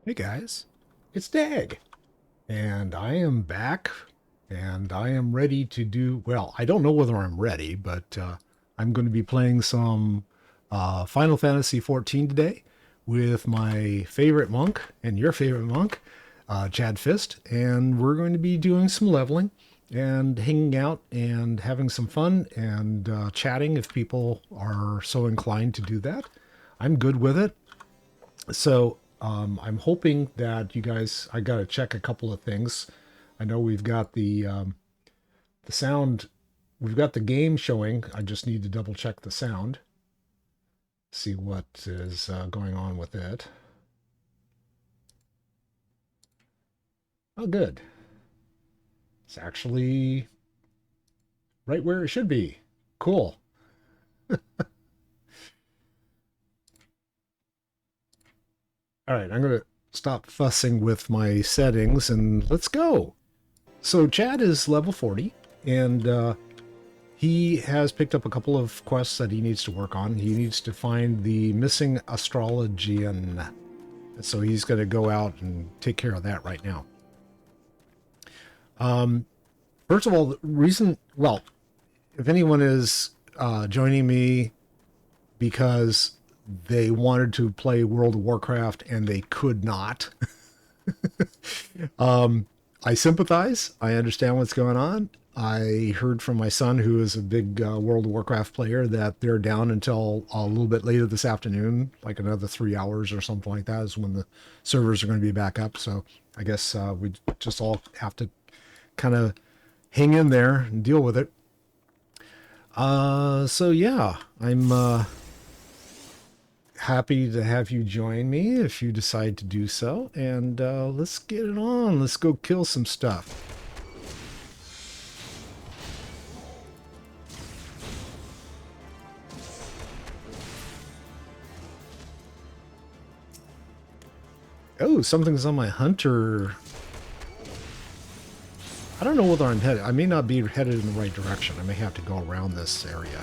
Hey guys, it's Dag, and I am back, and I am ready to do, well, I don't know whether I'm ready, but I'm going to be playing some Final Fantasy XIV today with my favorite monk and your favorite monk, Chad Fist, and we're going to be doing some leveling and hanging out and having some fun and chatting if people are so inclined to do that. I'm good with it. So I'm hoping that you guys. I got to check a couple of things. I know we've got the sound. We've got the game showing. I just need to double check the sound. See what is going on with it. Oh, good. It's actually right where it should be. Cool. All right, I'm gonna stop fussing with my settings and let's go. So Chad is level 40, and he has picked up a couple of quests that he needs to work on. He needs to find the missing astrologian. So he's going to go out and take care of that right now. First of all, the reason, well, if anyone is joining me because they wanted to play World of Warcraft and they could not, I sympathize. I understand what's going on. I heard from my son, who is a big World of Warcraft player, that they're down until a little bit later this afternoon, like another 3 hours or something like that, is when the servers are going to be back up. So I guess we just all have to kind of hang in there and deal with it. So yeah, I'm happy to have you join me if you decide to do so. And let's get it on. Let's go kill some stuff. Oh, something's on my hunter. I don't know whether I'm headed. I may not be headed in the right direction. I may have to go around this area.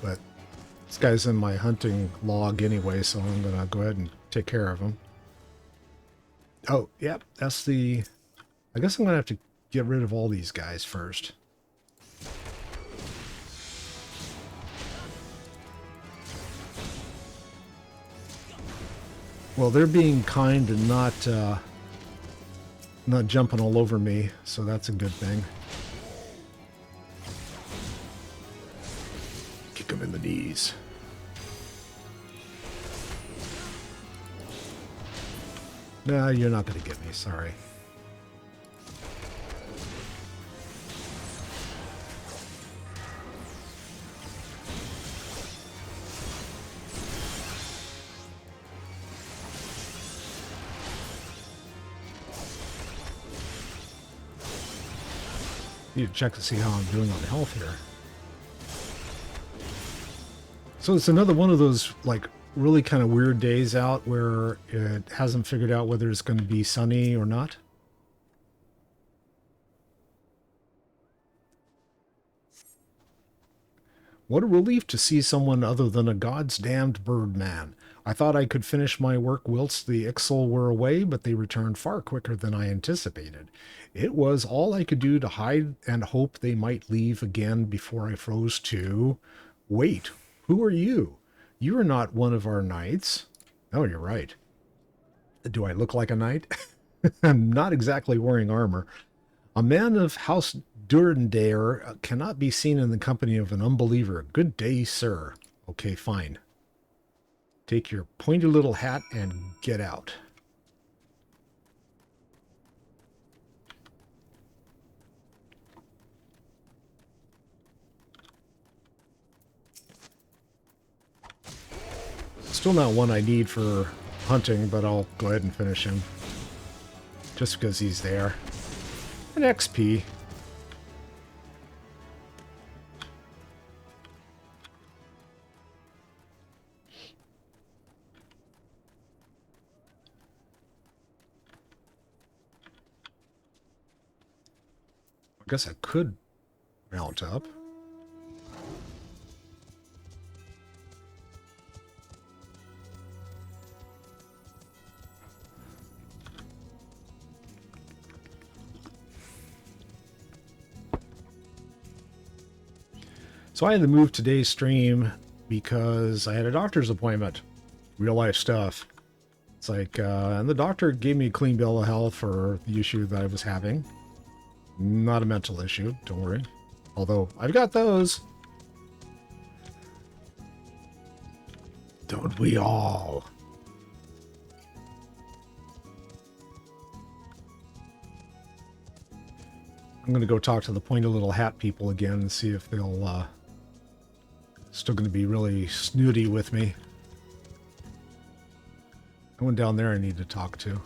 But this guy's in my hunting log anyway, so I'm going to go ahead and take care of him. Oh, yep, that's the... I guess I'm going to have to get rid of all these guys first. Well, they're being kind and not jumping all over me, so that's a good thing. Kick him in the knees. Nah, you're not going to get me, sorry. Need to check to see how I'm doing on health here. So it's another one of those, like, really kind of weird days out where it hasn't figured out whether it's going to be sunny or not. What a relief to see someone other than a god's damned birdman. I thought I could finish my work whilst the Ixal were away, but they returned far quicker than I anticipated. It was all I could do to hide and hope they might leave again before I froze to... Wait, who are you? You are not one of our knights. Oh, you're right. Do I look like a knight? I'm not exactly wearing armor. A man of House Durandare cannot be seen in the company of an unbeliever. Good day, sir. Okay, fine. Take your pointy little hat and get out. Still not one I need for hunting, but I'll go ahead and finish him. Just because he's there. An XP. I guess I could mount up. So I had to move today's stream because I had a doctor's appointment. Real life stuff. It's like, and the doctor gave me a clean bill of health for the issue that I was having. Not a mental issue, don't worry. Although, I've got those. Don't we all? I'm going to go talk to the pointy little hat people again and see if they'll, still going to be really snooty with me. I went down there I need to talk to.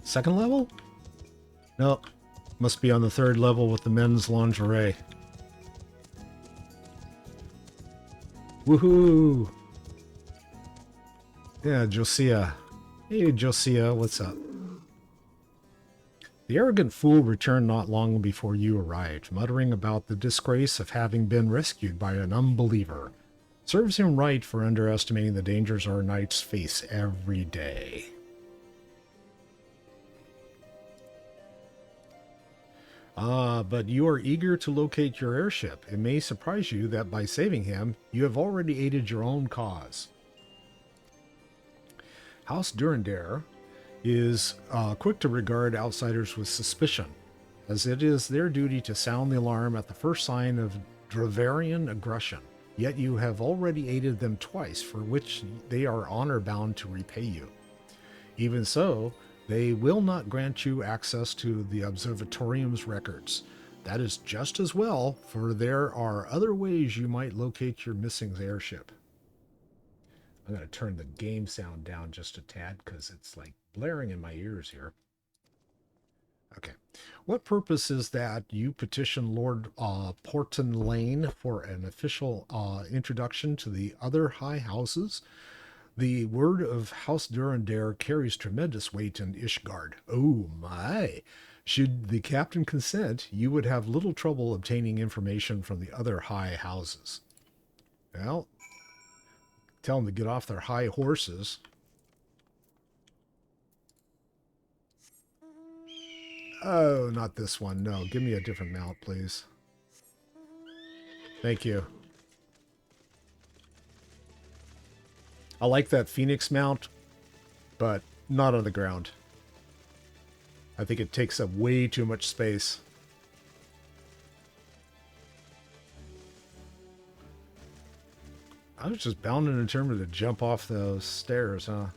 Second level? No. Must be on the third level with the men's lingerie. Woohoo! Yeah, Josiah. Hey, Josiah, what's up? The arrogant fool returned not long before you arrived, muttering about the disgrace of having been rescued by an unbeliever. Serves him right for underestimating the dangers our knights face every day. But you are eager to locate your airship. It may surprise you that by saving him, you have already aided your own cause. House Durandare is quick to regard outsiders with suspicion, as it is their duty to sound the alarm at the first sign of Dravarian aggression. Yet you have already aided them twice, for which they are honor-bound to repay you. Even so, they will not grant you access to the observatorium's records. That is just as well, for there are other ways you might locate your missing airship. I'm going to turn the game sound down just a tad because it's like blaring in my ears here. Okay. What purpose is that you petition Lord Porton Lane for an official introduction to the other high houses? The word of House Durandare carries tremendous weight in Ishgard. Oh my! Should the captain consent, you would have little trouble obtaining information from the other high houses. Well, tell them to get off their high horses. Oh, not this one. No, give me a different mount, please. Thank you. I like that Phoenix mount, but not on the ground. I think it takes up way too much space. I was just bound and determined to jump off those stairs, huh?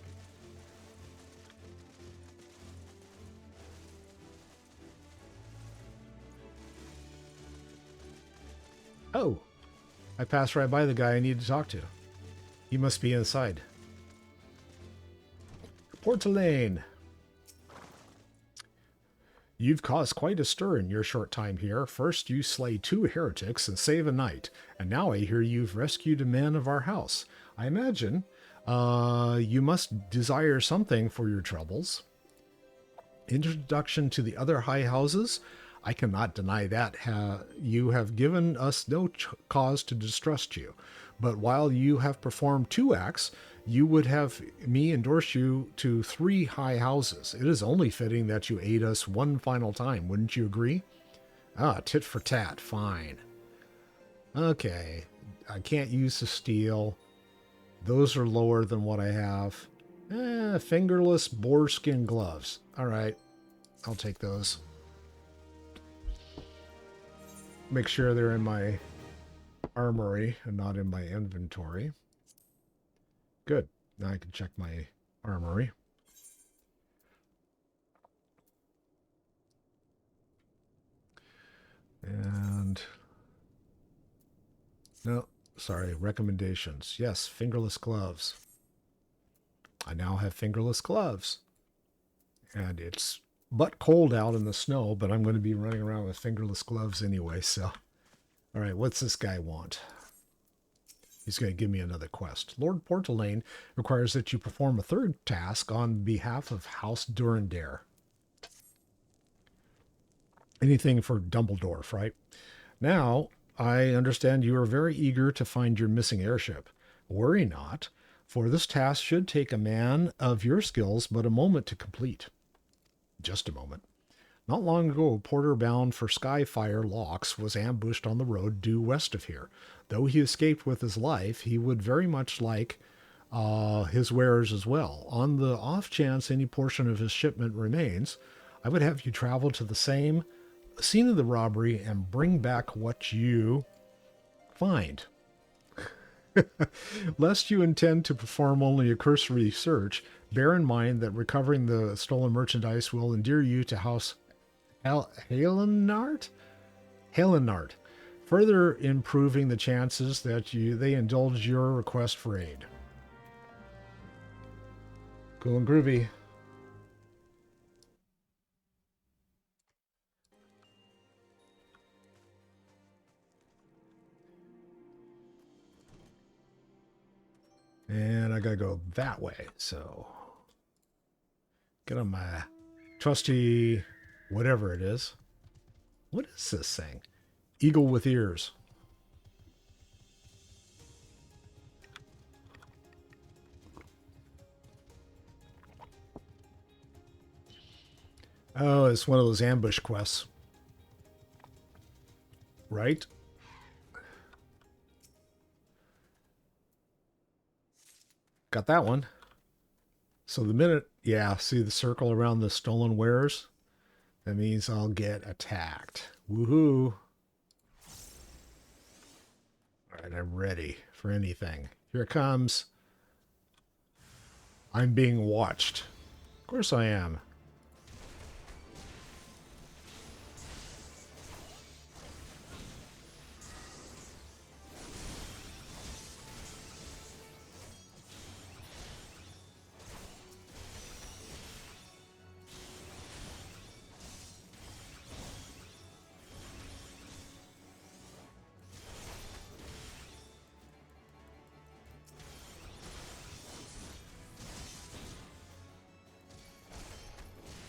Oh! I passed right by the guy I need to talk to. He must be inside. Portelaine! You've caused quite a stir in your short time here. First you slay 2 heretics and save a knight, and now I hear you've rescued a man of our house. I imagine you must desire something for your troubles. Introduction to the other high houses? I cannot deny that. You have given us no cause to distrust you. But while you have performed 2 acts, you would have me endorse you to 3 high houses. It is only fitting that you aid us one final time, wouldn't you agree? Ah, tit for tat, fine. Okay, I can't use the steel. Those are lower than what I have. Fingerless boarskin gloves. All right, I'll take those. Make sure they're in my armory and not in my inventory. Good. Now I can check my armory. And no, sorry, recommendations. Yes, fingerless gloves. I now have fingerless gloves. And it's but cold out in the snow, but I'm going to be running around with fingerless gloves anyway, so. All right, what's this guy want? He's going to give me another quest. Lord Portelaine requires that you perform a 3rd task on behalf of House Durandare. Anything for Dumbledore, right? Now, I understand you are very eager to find your missing airship. Worry not, for this task should take a man of your skills but a moment to complete. Just a moment. Not long ago, a porter bound for Skyfire Locks was ambushed on the road due west of here. Though he escaped with his life, he would very much like his wares as well. On the off chance any portion of his shipment remains, I would have you travel to the same scene of the robbery and bring back what you find. Lest you intend to perform only a cursory search, bear in mind that recovering the stolen merchandise will endear you to House Halenart? Halenart, further improving the chances that they indulge your request for aid. Cool and groovy. And I gotta go that way, so get on my trusty whatever it is. What is this thing? Eagle with ears. Oh, it's one of those ambush quests. Right? Got that one. So the minute, yeah, see the circle around the stolen wares? That means I'll get attacked. Woohoo. All right, I'm ready for anything. Here it comes. I'm being watched. Of course I am.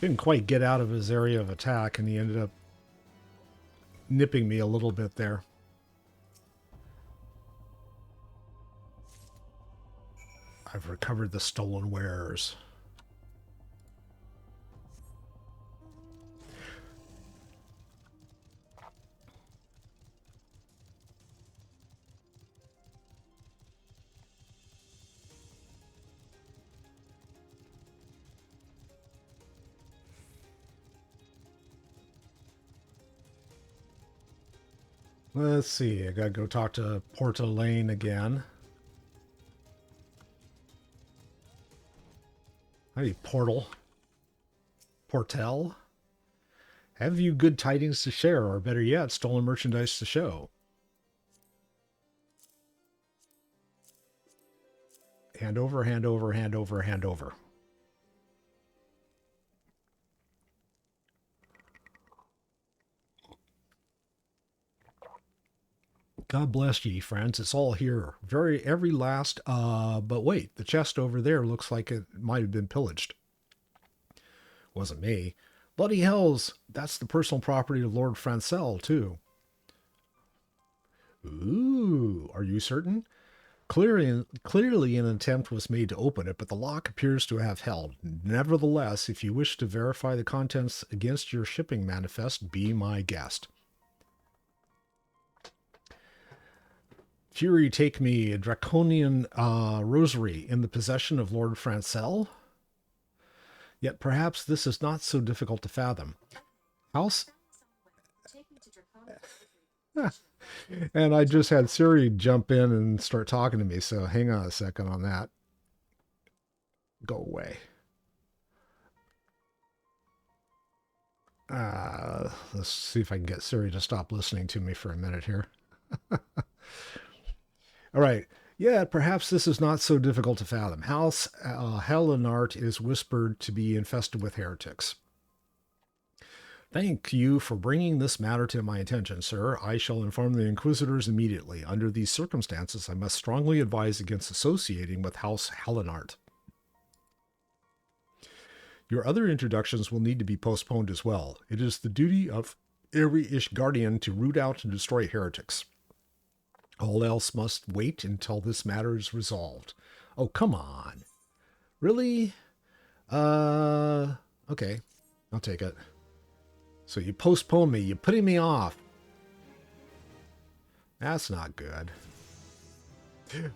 Didn't quite get out of his area of attack, and he ended up nipping me a little bit there. I've recovered the stolen wares. Let's see. I gotta go talk to Porta Lane again. Hey, Portal. Portel. Have you good tidings to share, or better yet, stolen merchandise to show? Hand over, hand over, hand over, hand over. God bless ye, friends. It's all here. Every last, but wait, the chest over there looks like it might have been pillaged. Wasn't me. Bloody hells, that's the personal property of Lord Francel, too. Ooh, are you certain? Clearly an attempt was made to open it, but the lock appears to have held. Nevertheless, if you wish to verify the contents against your shipping manifest, be my guest. Fury take me, a draconian rosary in the possession of Lord Francel? Yet perhaps this is not so difficult to fathom. House... And I just had Siri jump in and start talking to me, so hang on a second on that. Go away. Let's see if I can get Siri to stop listening to me for a minute here. All right. Yeah, perhaps this is not so difficult to fathom. House Helenart is whispered to be infested with heretics. Thank you for bringing this matter to my attention, sir. I shall inform the Inquisitors immediately. Under these circumstances, I must strongly advise against associating with House Helenart. Your other introductions will need to be postponed as well. It is the duty of every Ishgardian to root out and destroy heretics. All else must wait until this matter is resolved. Oh, come on. Really? Okay. I'll take it. So you postpone me. You're putting me off. That's not good.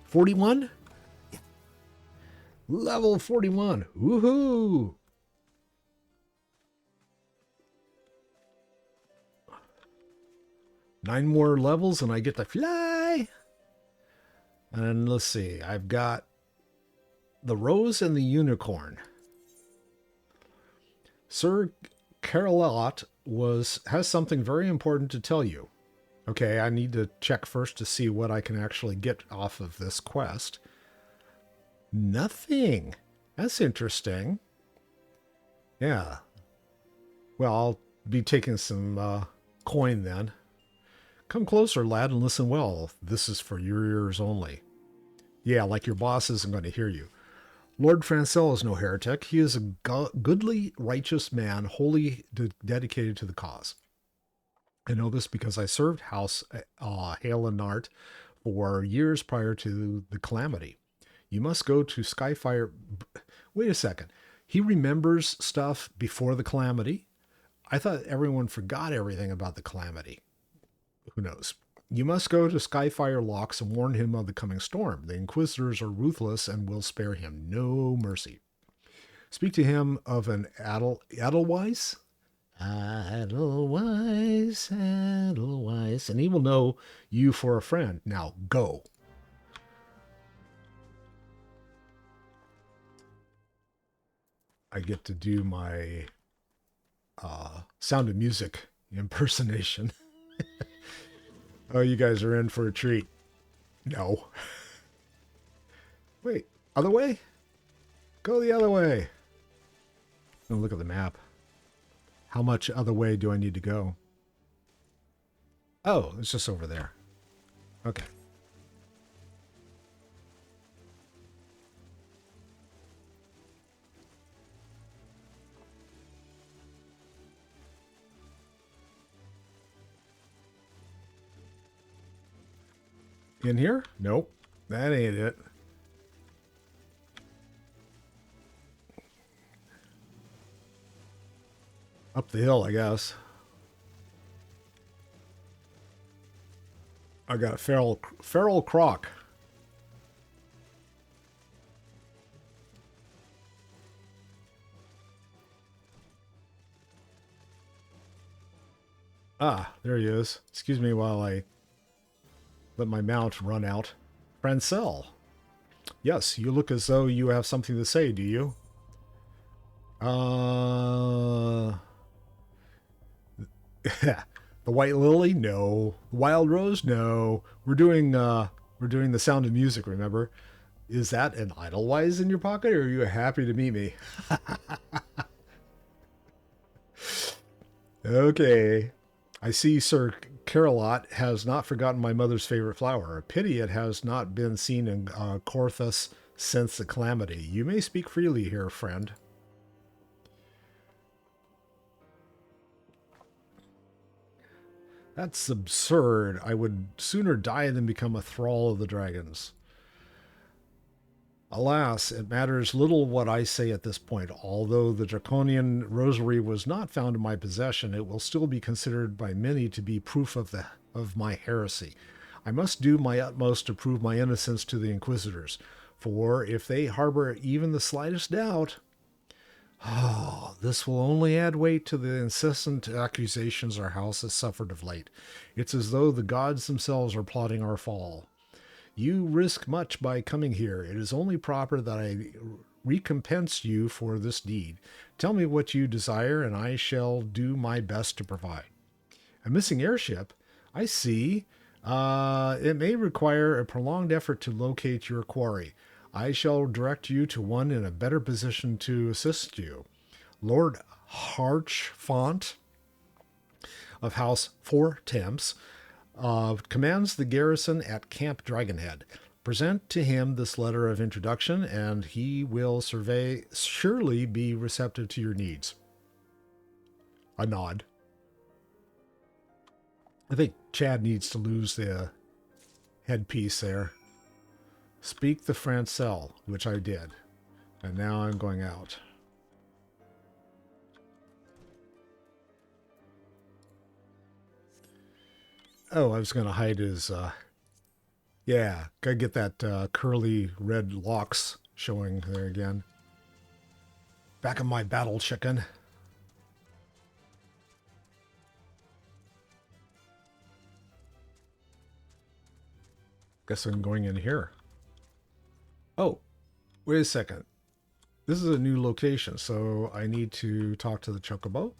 41? Level 41. Woohoo! Nine more levels and I get to fly. And let's see. I've got the Rose and the Unicorn. Sir Carolot has something very important to tell you. Okay, I need to check first to see what I can actually get off of this quest. Nothing. That's interesting. Yeah. Well, I'll be taking some coin then. Come closer, lad, and listen well. This is for your ears only. Yeah, like your boss isn't going to hear you. Lord Francel is no heretic. He is a goodly, righteous man, wholly dedicated to the cause. I know this because I served House Hale and Nart for years prior to the calamity. You must go to Skyfire. Wait a second. He remembers stuff before the calamity? I thought everyone forgot everything about the calamity. Who knows? You must go to Skyfire Locks and warn him of the coming storm. The Inquisitors are ruthless and will spare him no mercy. Speak to him of an Edelweiss? Edelweiss, and he will know you for a friend. Now, go. I get to do my Sound of Music impersonation. Oh, you guys are in for a treat. No. Wait, other way? Go the other way. Oh, look at the map. How much other way do I need to go? Oh, it's just over there. Okay. In here? Nope. That ain't it. Up the hill, I guess. I got a feral croc. Ah, there he is. Excuse me while I let my mount run out. Francel. Yes, you look as though you have something to say, do you? The White Lily? No. Wild Rose? No. We're doing the Sound of Music, remember? Is that an Edelweiss in your pocket, or are you happy to meet me? Okay. I see Sir Carolot has not forgotten my mother's favorite flower. A pity it has not been seen in Corthus since the calamity. You may speak freely here, friend. That's absurd. I would sooner die than become a thrall of the dragons. Alas, it matters little what I say at this point. Although the draconian rosary was not found in my possession, it will still be considered by many to be proof of my heresy. I must do my utmost to prove my innocence to the Inquisitors, for if they harbor even the slightest doubt, this will only add weight to the incessant accusations our house has suffered of late. It's as though the gods themselves are plotting our fall. You risk much by coming here. It is only proper that I recompense you for this deed. Tell me what you desire, and I shall do my best to provide. A missing airship? I see. It may require a prolonged effort to locate your quarry. I shall direct you to one in a better position to assist you. Lord Harchfont of House Four Temps commands the garrison at Camp Dragonhead. Present to him this letter of introduction, and he will surely be receptive to your needs. A nod. I think Chad needs to lose the headpiece there. Speak the Francel, which I did. And now I'm going out. Oh, I was going to hide his, yeah, gotta get that curly red locks showing there again. Back in my battle chicken. Guess I'm going in here. Oh, wait a second. This is a new location, so I need to talk to the chocobo.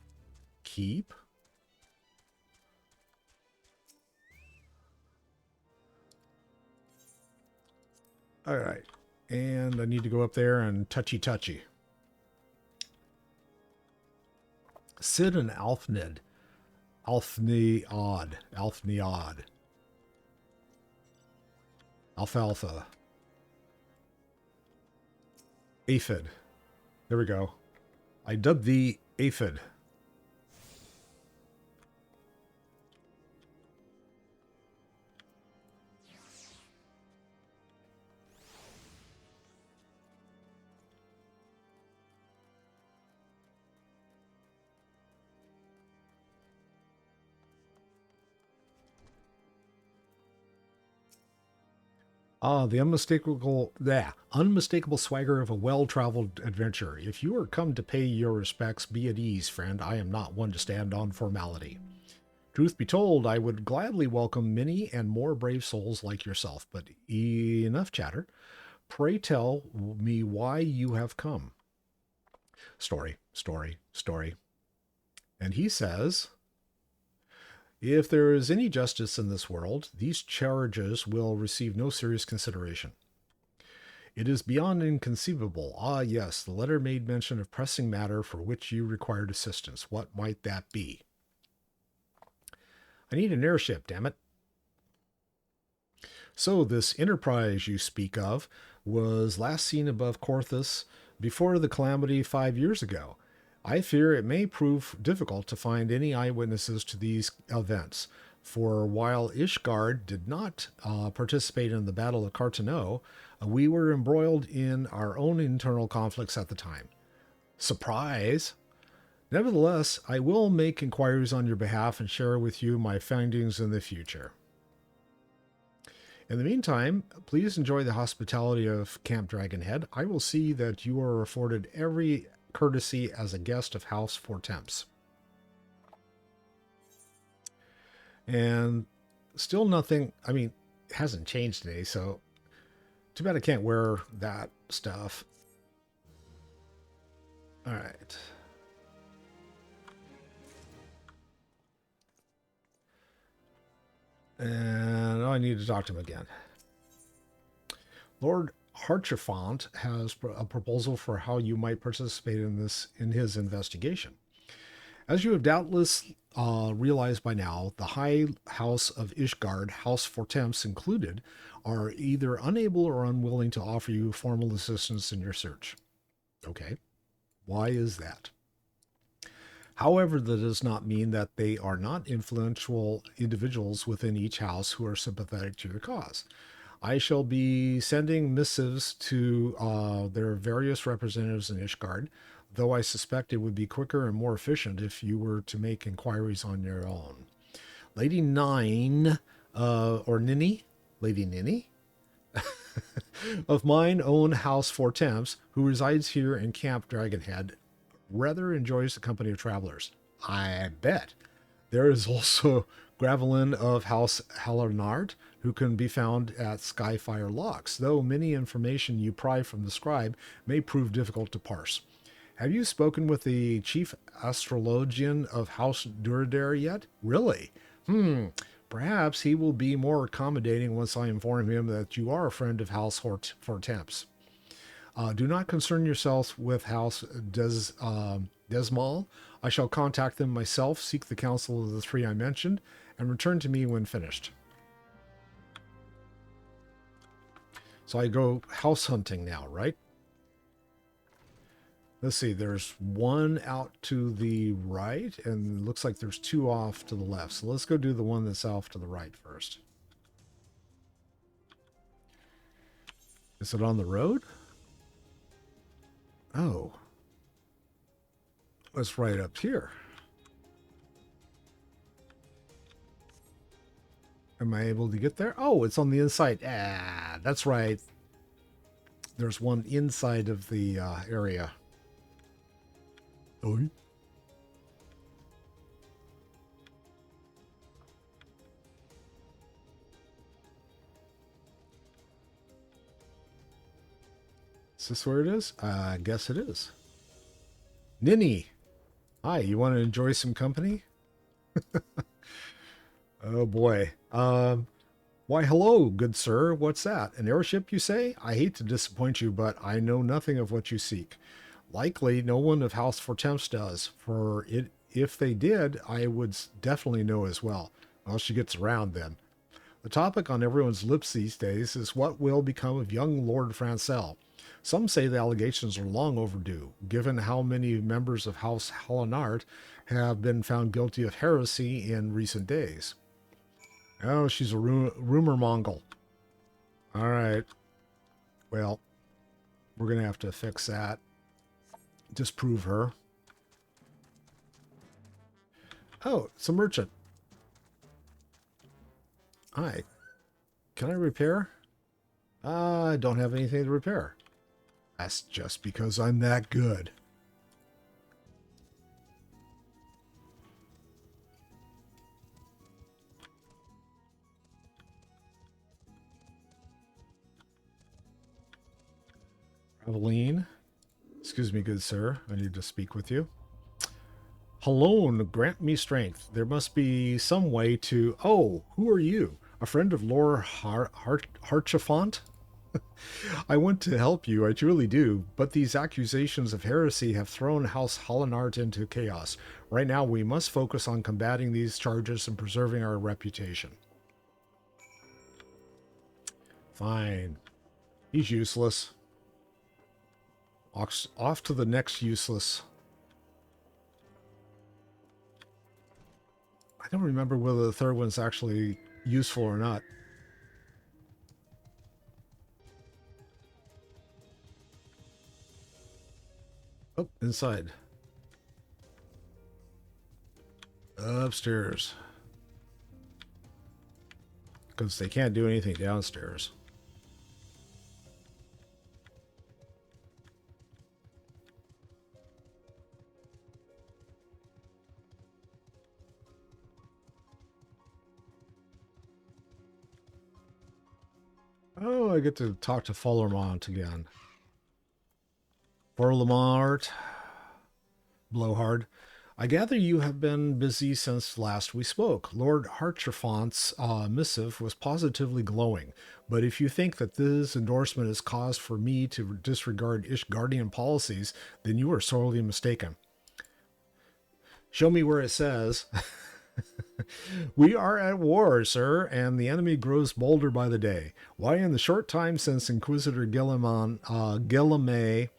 Keep. All right. And I need to go up there and touchy. Sid and Alfnid. Alfniod. Alfalfa. Aphid. There we go. I dubbed thee Aphid. Ah, the unmistakable swagger of a well-traveled adventurer. If you are come to pay your respects, be at ease, friend. I am not one to stand on formality. Truth be told, I would gladly welcome many and more brave souls like yourself, but enough chatter. Pray tell me why you have come. Story. And he says, if there is any justice in this world, these charges will receive no serious consideration. It is beyond inconceivable. Ah, yes, the letter made mention of pressing matter for which you required assistance. What might that be? I need an airship, damn it. So, this enterprise you speak of was last seen above Corthus before the calamity 5 years ago. I fear it may prove difficult to find any eyewitnesses to these events, for while Ishgard did not participate in the Battle of Cartano, we were embroiled in our own internal conflicts at the time. Surprise! Nevertheless, I will make inquiries on your behalf and share with you my findings in the future. In the meantime, please enjoy the hospitality of Camp Dragonhead. I will see that you are afforded every courtesy as a guest of House Four Temps. And still nothing, I mean, it hasn't changed today, so too bad I can't wear that stuff. All right. And I need to talk to him again. Lord Harchefont has a proposal for how you might participate in his investigation. As you have doubtless realized by now, the High House of Ishgard, House Fortemps included, are either unable or unwilling to offer you formal assistance in your search. Okay, why is that? However, that does not mean that they are not influential individuals within each house who are sympathetic to your cause. I shall be sending missives to their various representatives in Ishgard, though I suspect it would be quicker and more efficient if you were to make inquiries on your own. Lady Nine, or Ninny, Lady Ninny, of mine own House Four Temps, who resides here in Camp Dragonhead, rather enjoys the company of travelers. I bet. There is also Gravelin of House Hallenard, who can be found at Skyfire Locks, though many information you pry from the scribe may prove difficult to parse. Have you spoken with the chief astrologian of House Duradare yet? Really? Perhaps he will be more accommodating once I inform him that you are a friend of House Hortense. Do not concern yourself with House Desmal. I shall contact them myself, seek the counsel of the three I mentioned, and return to me when finished. So I go house hunting now, right? Let's see, there's one out to the right, and it looks like there's two off to the left. So let's go do the one that's off to the right first. Is it on the road? Oh. It's right up here. Am I able to get there? Oh, it's on the inside. Ah, that's right. There's one inside of the area. Oh, is this where it is? I guess it is. Ninny. Hi, you want to enjoy some company? Oh boy. Why, hello, good sir. What's that? An airship, you say? I hate to disappoint you, but I know nothing of what you seek. Likely, no one of House Fortemps does, for it. If they did, I would definitely know as well. Well, she gets around then. The topic on everyone's lips these days is what will become of young Lord Francel. Some say the allegations are long overdue, given how many members of House Hollinart have been found guilty of heresy in recent days. Oh, she's a rumor mongol. All right. Well, we're going to have to fix that. Disprove her. Oh, it's a merchant. Hi. Can I repair? I don't have anything to repair. That's just because I'm that good. Aveline. Excuse me, good sir. I need to speak with you. Alone, grant me strength. There must be some way to... Oh, who are you? A friend of Lord Harchefant? I want to help you, I truly do, but these accusations of heresy have thrown House Hollinart into chaos. Right now, we must focus on combating these charges and preserving our reputation. Fine. He's useless. Off to the next useless. I don't remember whether the third one's actually useful or not. Oh, inside. Upstairs. Because they can't do anything downstairs. Oh, I get to talk to Fullermont again. Fullermont. Blowhard. I gather you have been busy since last we spoke. Lord Harchefont's missive was positively glowing, but if you think that this endorsement is cause for me to disregard Ishgardian policies, then you are sorely mistaken. Show me where it says. We are at war, sir, and the enemy grows bolder by the day. Why, in the short time since Inquisitor Guillemay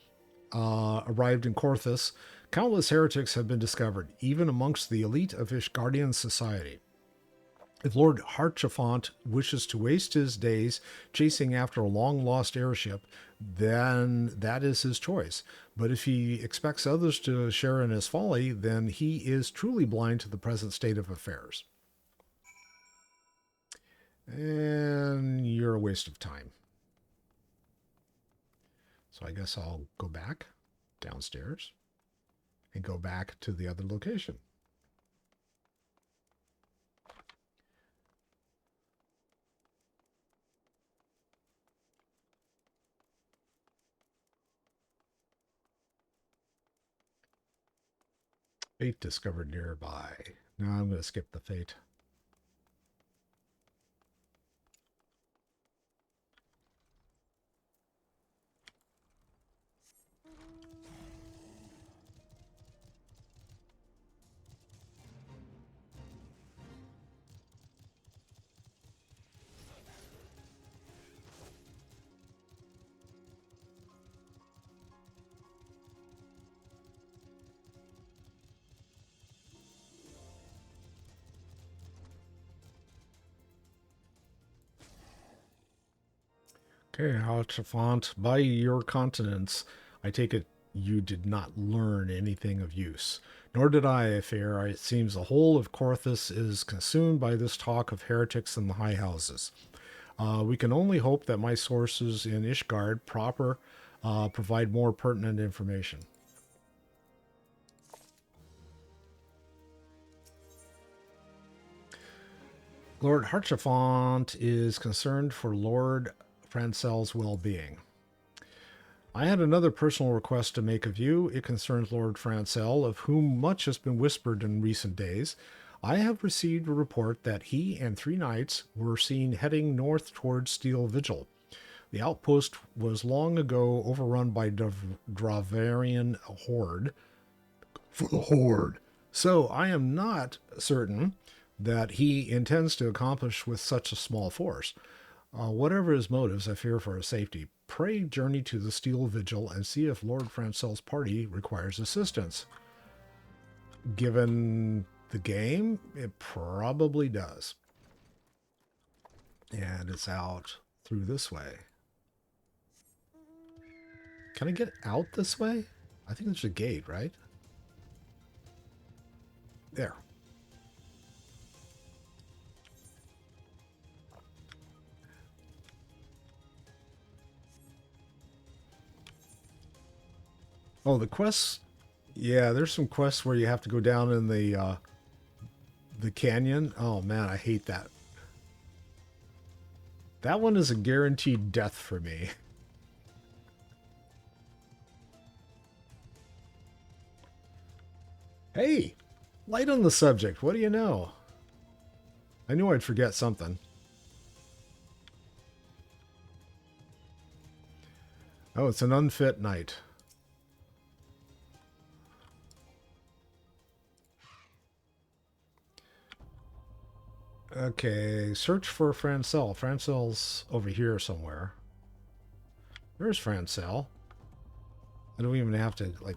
arrived in Corthus, countless heretics have been discovered, even amongst the elite of Ishgardian society. If Lord Harchefont wishes to waste his days chasing after a long-lost airship, then that is his choice. But if he expects others to share in his folly, then he is truly blind to the present state of affairs. And you're a waste of time. So I guess I'll go back downstairs and go back to the other location. Fate discovered nearby. Now I'm going to skip the fate. Okay, Halchafont, by your continence, I take it you did not learn anything of use. Nor did I fear. It seems the whole of Corthus is consumed by this talk of heretics in the high houses. We can only hope that my sources in Ishgard proper provide more pertinent information. Lord Harchefont is concerned for Lord Francel's well-being. I had another personal request to make of you. It concerns Lord Francel, of whom much has been whispered in recent days. I have received a report that he and 3 knights were seen heading north towards Steel Vigil. The outpost was long ago overrun by Dravarian horde. For the horde. So I am not certain that he intends to accomplish with such a small force. Whatever his motives, I fear for his safety. Pray journey to the Steel Vigil and see if Lord Francel's party requires assistance. Given the game, it probably does. And it's out through this way. Can I get out this way? I think there's a gate, right? There. Oh, the quests. Yeah, there's some quests where you have to go down in the canyon. Oh man, I hate that. That one is a guaranteed death for me. Hey, light on the subject. What do you know? I knew I'd forget something. Oh, it's an unfit knight. Okay, search for Francel. Francel's over here somewhere. There's Francel. I don't even have to, like,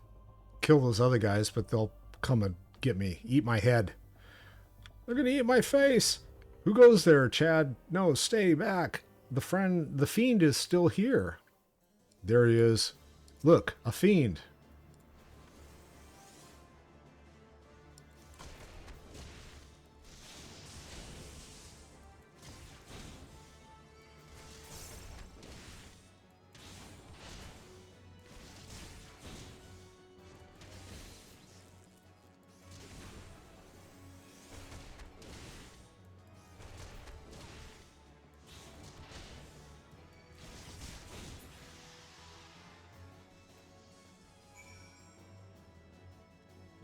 kill those other guys, but they'll come and get me. Eat my head. They're gonna eat my face! Who goes there, Chad? No, stay back. The fiend is still here. There he is. Look, a fiend.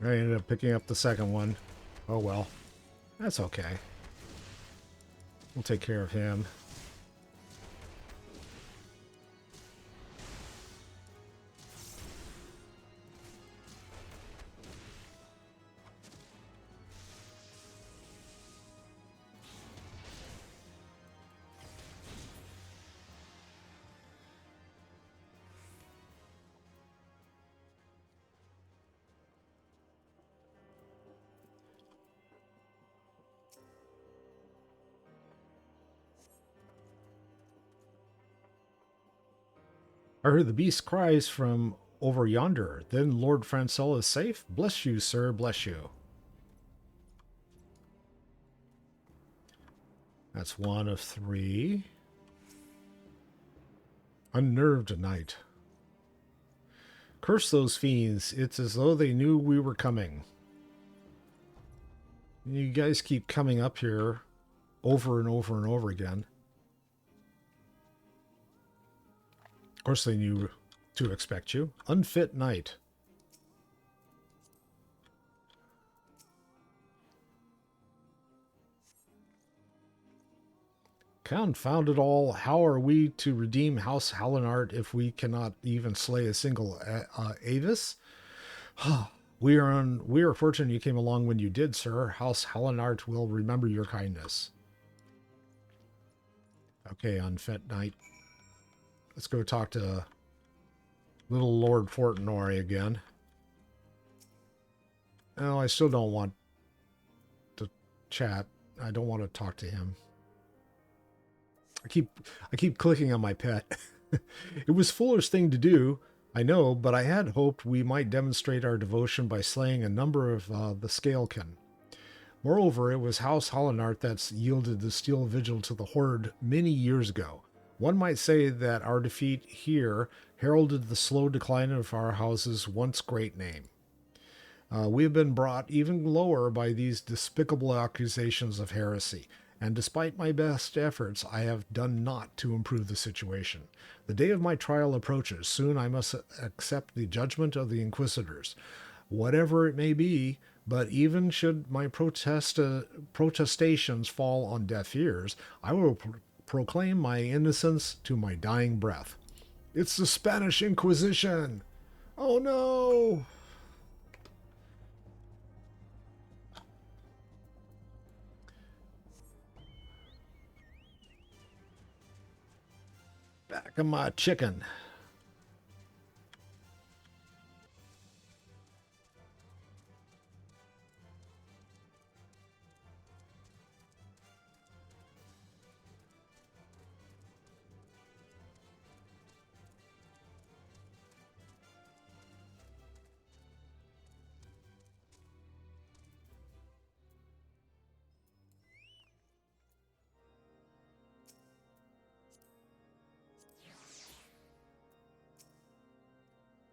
I ended up picking up the second one. Oh well. That's okay. We'll take care of him. I heard the beast cries from over yonder. Then Lord Francel is safe? Bless you, sir, bless you. That's 1 of 3. Unnerved knight. Curse those fiends. It's as though they knew we were coming. You guys keep coming up here over and over and over again. Of course they knew to expect you. Unfit knight. Confound it all. How are we to redeem House Hallinart if we cannot even slay a single Avis? We are fortunate you came along when you did, sir. House Hallinart will remember your kindness. Okay, unfit knight. Let's go talk to little Lord Fortenori again. No, I still don't want to chat. I don't want to talk to him. I keep clicking on my pet. It was foolish thing to do. I know, but I had hoped we might demonstrate our devotion by slaying a number of the Scalekin. Moreover, it was House Hollinart that's yielded the steel vigil to the Horde many years ago. One might say that our defeat here heralded the slow decline of our house's once great name. We have been brought even lower by these despicable accusations of heresy, and despite my best efforts, I have done naught to improve the situation. The day of my trial approaches. Soon I must accept the judgment of the Inquisitors, whatever it may be, but even should my protestations fall on deaf ears, I will proclaim my innocence to my dying breath. It's the Spanish Inquisition! Oh no! Back of my chicken.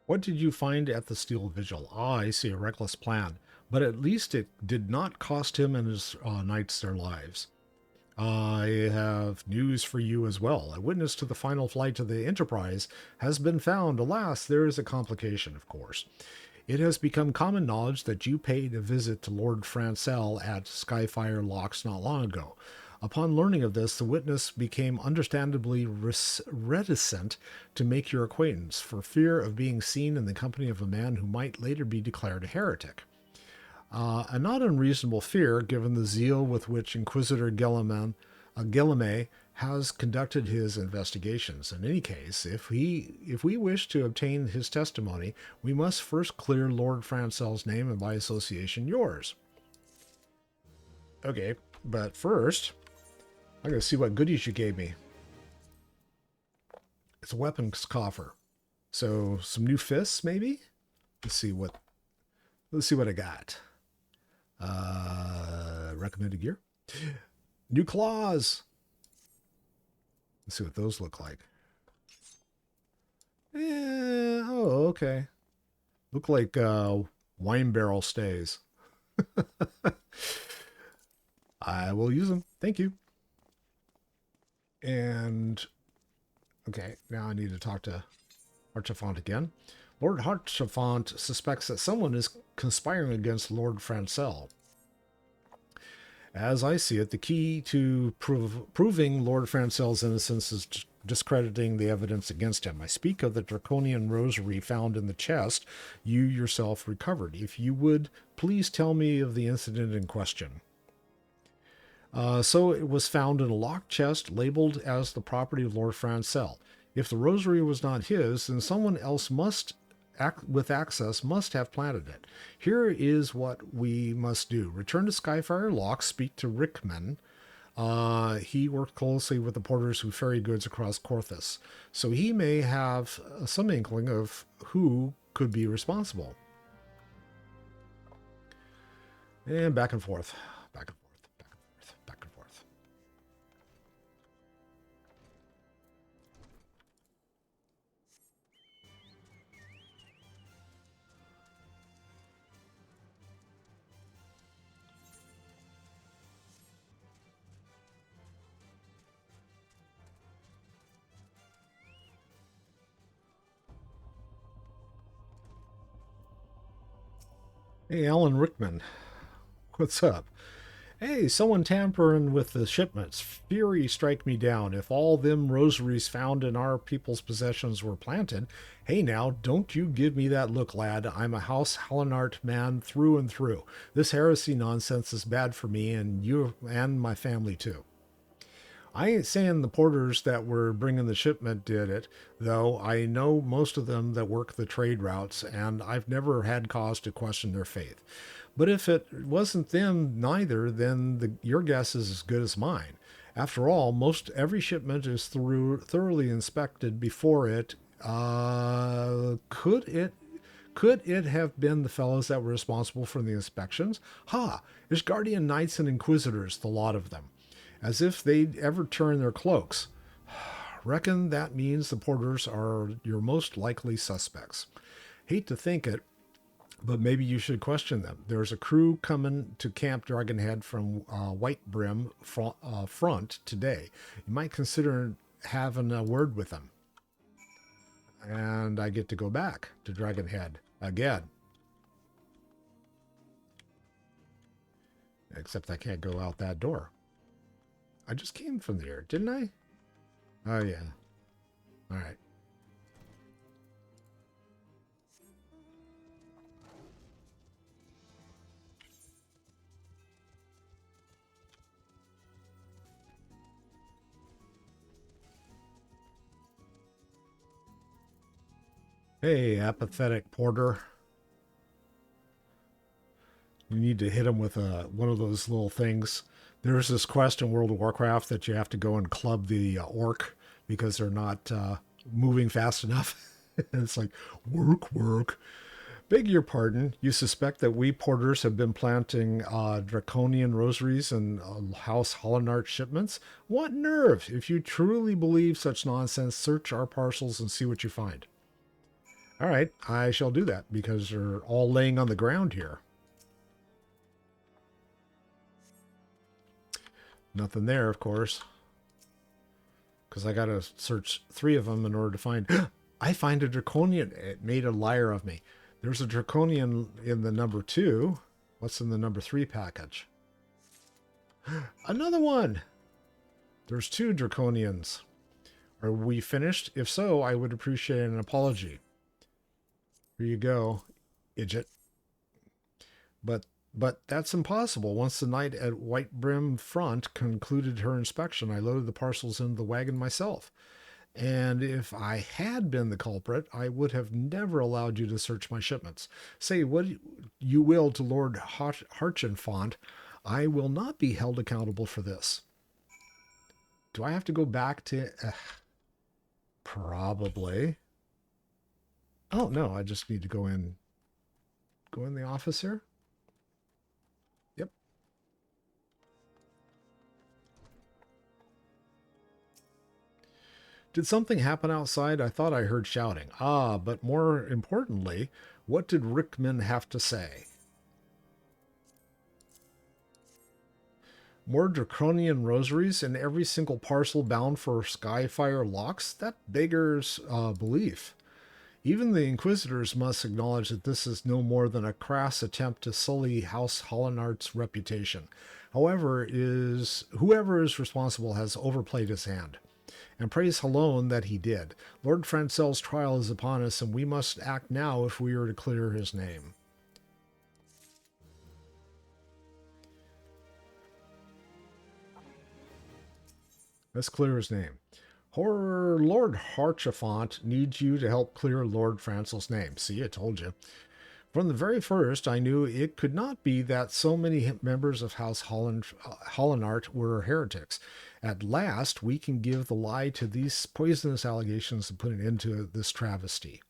What did you find at the Steel Vigil? Ah, I see a reckless plan, but at least it did not cost him and his knights their lives. I have news for you as well. A witness to the final flight of the Enterprise has been found. Alas, there is a complication, of course. It has become common knowledge that you paid a visit to Lord Francel at Skyfire Locks not long ago. Upon learning of this, the witness became understandably reticent to make your acquaintance for fear of being seen in the company of a man who might later be declared a heretic. A not unreasonable fear, given the zeal with which Inquisitor Guillaume has conducted his investigations. In any case, if we wish to obtain his testimony, we must first clear Lord Francel's name and by association yours. Okay, but first, I'm going to see what goodies you gave me. It's a weapons coffer. So some new fists, maybe. Let's see what I got. Recommended gear. New claws. Let's see what those look like. Oh, okay. Look like wine barrel stays. I will use them. Thank you. And okay, now I need to talk to Archifont again. Lord Archifont suspects that someone is conspiring against Lord Francel. As I see it, the key to proving Lord Francel's innocence is discrediting the evidence against him. I speak of the draconian rosary found in the chest you yourself recovered. If you would, please tell me of the incident in question. So it was found in a locked chest labeled as the property of Lord Francel. If the rosary was not his, then someone else with access must have planted it. Here is what we must do. Return to Skyfire Locks, speak to Rickman. He worked closely with the porters who ferry goods across Corthus, so he may have some inkling of who could be responsible. And back and forth, back and forth, back and forth, back and forth. Hey, Alan Rickman, what's up? Hey, someone tampering with the shipments. Fury strike me down. If all them rosaries found in our people's possessions were planted, hey now, don't you give me that look, lad. I'm a House Hallinart man through and through. This heresy nonsense is bad for me and you and my family too. I ain't saying the porters that were bringing the shipment did it, though I know most of them that work the trade routes, and I've never had cause to question their faith. But if it wasn't them neither, then your guess is as good as mine. After all, most every shipment is thoroughly inspected before it Could it have been the fellows that were responsible for the inspections? Ha! Ishgardian knights and inquisitors, the lot of them. As if they'd ever turn their cloaks. Reckon that means the porters are your most likely suspects. Hate to think it, but maybe you should question them. There's a crew coming to Camp Dragonhead from White Brim front today. You might consider having a word with them. And I get to go back to Dragonhead again. Except I can't go out that door. I just came from there, didn't I? Oh, yeah. All right. Hey, apathetic porter. You need to hit him with one of those little things. There's this quest in World of Warcraft that you have to go and club the orc because they're not moving fast enough. And it's like, work, work. Beg your pardon. You suspect that we porters have been planting draconian rosaries and House Hollinart shipments? What nerve! If you truly believe such nonsense, search our parcels and see what you find. All right, I shall do that because they're all laying on the ground here. Nothing there, of course, because I got to search 3 of them in order to find... I find a draconian. It made a liar of me. There's a draconian in the number 2. What's in the number 3 package? Another one! There's 2 draconians. Are we finished? If so, I would appreciate an apology. Here you go, Idjit. But that's impossible. Once the knight at White Brim front concluded her inspection, I loaded the parcels into the wagon myself. And if I had been the culprit, I would have never allowed you to search my shipments. Say what you will to Lord Harchenfont, I will not be held accountable for this. Do I have to go back to... probably. Oh, no, I just need to go in the office here. Yep. Did something happen outside? I thought I heard shouting. Ah, but more importantly, what did Rickman have to say? More draconian rosaries in every single parcel bound for Skyfire locks? That beggars belief. Even the Inquisitors must acknowledge that this is no more than a crass attempt to sully House Hollinart's reputation. However, whoever is responsible has overplayed his hand. And praise Halone that he did. Lord Francel's trial is upon us, and we must act now if we are to clear his name. Let's clear his name. Lord Harchefont needs you to help clear Lord Francel's name. See, I told you. From the very first, I knew it could not be that so many members of House Hollinart were heretics. At last, we can give the lie to these poisonous allegations and put an end to this travesty.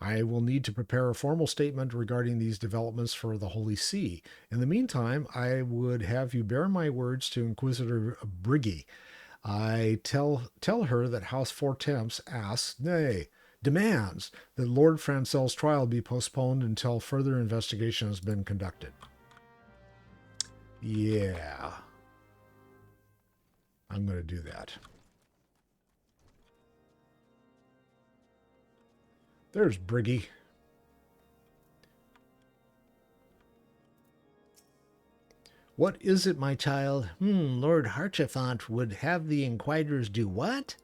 I will need to prepare a formal statement regarding these developments for the Holy See. In the meantime, I would have you bear my words to Inquisitor Briggy. I tell her that House Four Temps asks, nay, demands that Lord Francel's trial be postponed until further investigation has been conducted. Yeah. I'm going to do that. There's Briggy. What is it, my child? Lord Harchefont would have the inquisitors do what?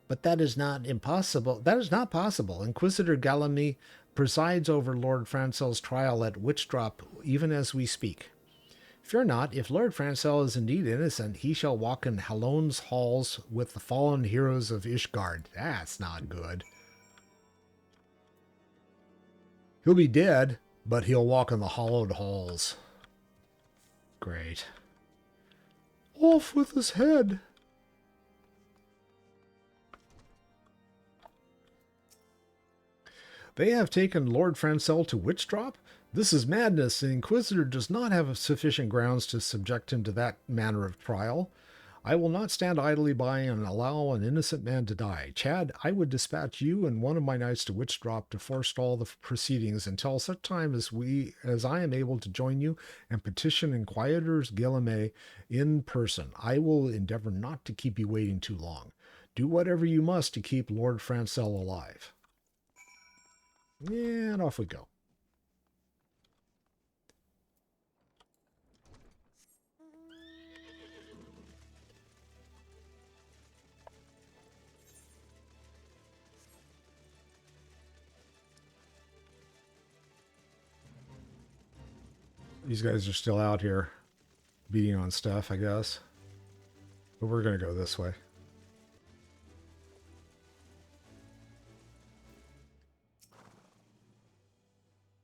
But that is not impossible. That is not possible. Inquisitor Galami presides over Lord Francel's trial at Witchdrop even as we speak. Fear not, if Lord Francel is indeed innocent, he shall walk in Halone's halls with the fallen heroes of Ishgard. That's not good. He'll be dead, but he'll walk in the hallowed halls. Great. Off with his head. They have taken Lord Francel to Witch Drop? This is madness. The Inquisitor does not have sufficient grounds to subject him to that manner of trial. I will not stand idly by and allow an innocent man to die. Chad, I would dispatch you and one of my knights to Witch Drop to forestall the proceedings until such time as I am able to join you and petition Inquisitors Guillemets in person. I will endeavor not to keep you waiting too long. Do whatever you must to keep Lord Francel alive. And off we go. These guys are still out here beating on stuff, I guess. But we're going to go this way.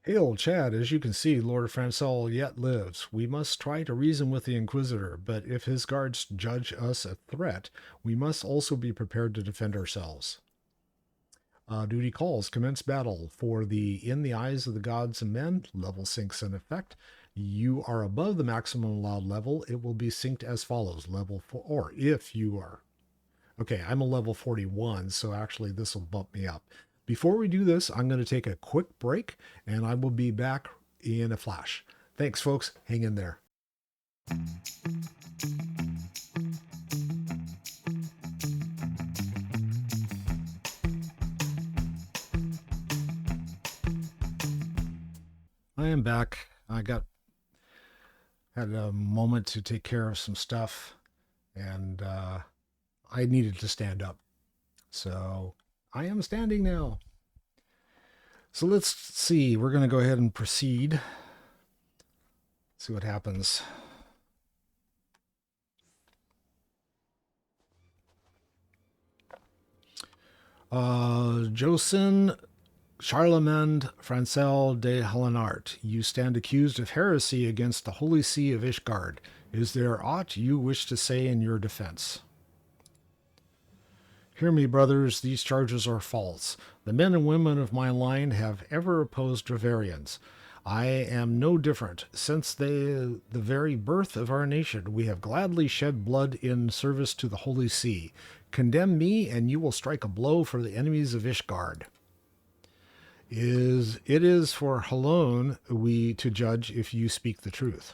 Hail, Chad. As you can see, Lord Francel yet lives. We must try to reason with the Inquisitor, but if his guards judge us a threat, we must also be prepared to defend ourselves. Duty calls. Commence battle. For the In the Eyes of the Gods and Men, level syncs in effect. You are above the maximum allowed level. It will be synced as follows. Level 4, or if you are. Okay, I'm a level 41, so actually this will bump me up. Before we do this, I'm going to take a quick break, and I will be back in a flash. Thanks, folks. Hang in there. I am back. I had a moment to take care of some stuff, and I needed to stand up. So I am standing now. So let's see. We're going to go ahead and proceed. See what happens. Jocelyn Charlemagne Francel de Helenart, you stand accused of heresy against the Holy See of Ishgard. Is there aught you wish to say in your defense? Hear me, brothers, these charges are false. The men and women of my line have ever opposed Dravarians. I am no different. Since the very birth of our nation, we have gladly shed blood in service to the Holy See. Condemn me, and you will strike a blow for the enemies of Ishgard. It is for Halone we to judge if you speak the truth.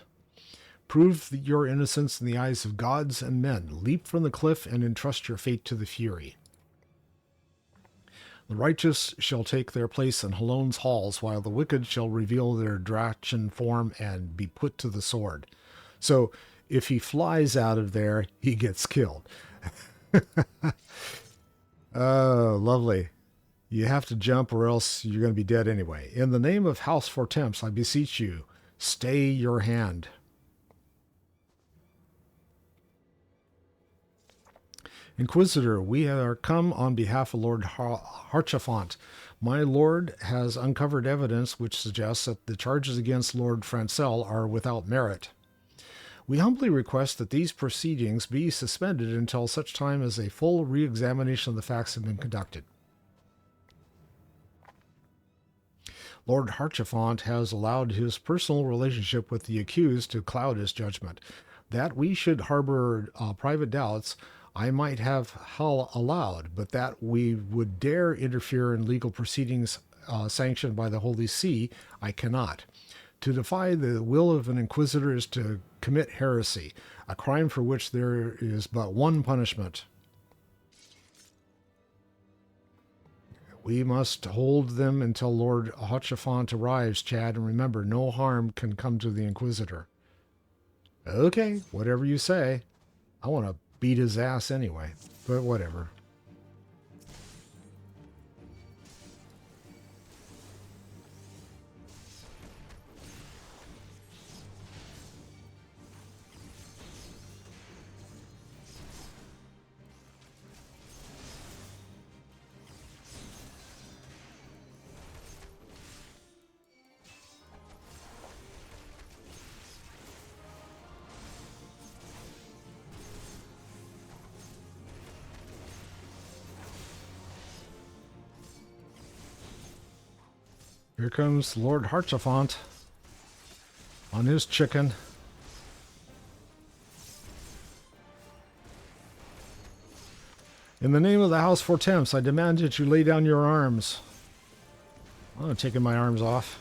Prove your innocence in the eyes of gods and men. Leap from the cliff and entrust your fate to the Fury. The righteous shall take their place in Halone's halls, while the wicked shall reveal their Drachen form and be put to the sword. So, if he flies out of there, he gets killed. Oh, lovely. You have to jump or else you're going to be dead anyway. In the name of House Fortemps, I beseech you, stay your hand. Inquisitor, we are come on behalf of Lord Harchefant. My lord has uncovered evidence which suggests that the charges against Lord Francel are without merit. We humbly request that these proceedings be suspended until such time as a full re-examination of the facts have been conducted. Lord Harchefant has allowed his personal relationship with the accused to cloud his judgment. That we should harbor private doubts, I might have allowed, but that we would dare interfere in legal proceedings sanctioned by the Holy See, I cannot. To defy the will of an inquisitor is to commit heresy, a crime for which there is but one punishment. We must hold them until Lord Harchefant arrives, Chad, and remember, no harm can come to the Inquisitor. Okay, whatever you say. I want to beat his ass anyway, but whatever. Here comes Lord Harchafont on his chicken. In the name of the House Fortemps, I demand that you lay down your arms. I'm taking my arms off.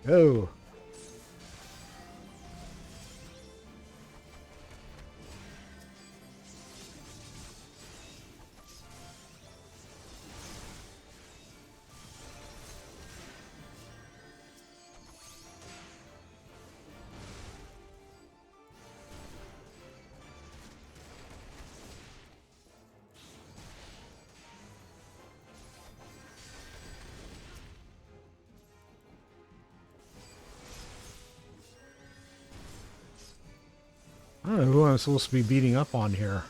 Oh. I don't know who I'm supposed to be beating up on here.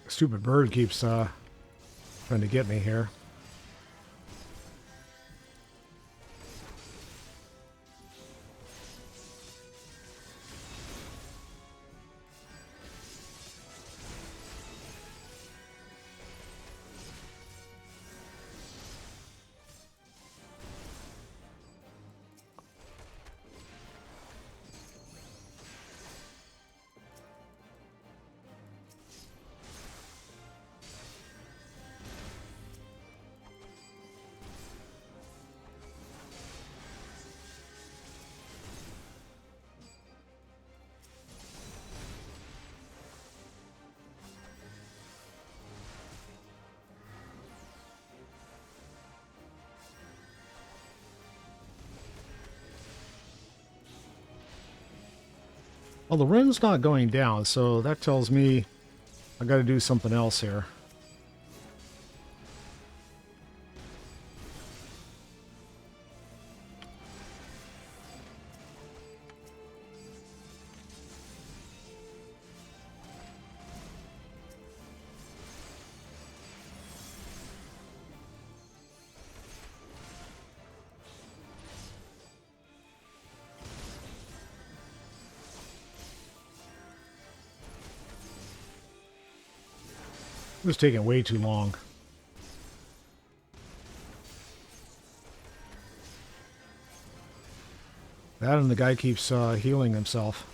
Stupid bird keeps trying to get me here. Well, the run's not going down, so that tells me I got to do something else here. It was taking way too long. That and the guy keeps healing himself.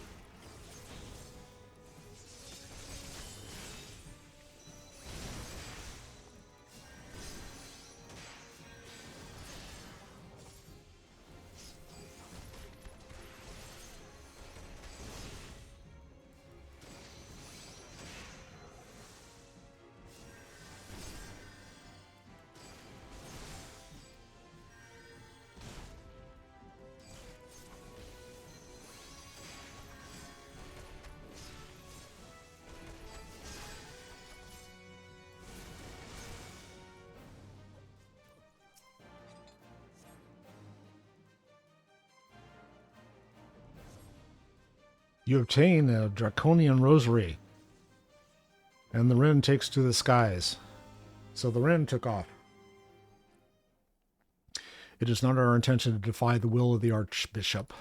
You obtain a draconian rosary, and the wren takes to the skies. So the wren took off. It is not our intention to defy the will of the Archbishop.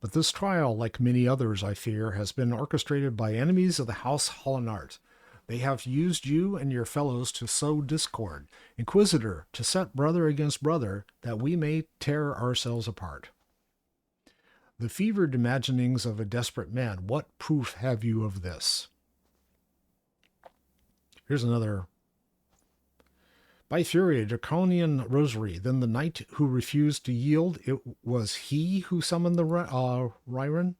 But this trial, like many others, I fear, has been orchestrated by enemies of the House Hollinart. They have used you and your fellows to sow discord. Inquisitor, to set brother against brother, that we may tear ourselves apart. The fevered imaginings of a desperate man, what proof have you of this? Here's another. By fury, a draconian rosary. Then the knight who refused to yield, it was he who summoned the Ryren.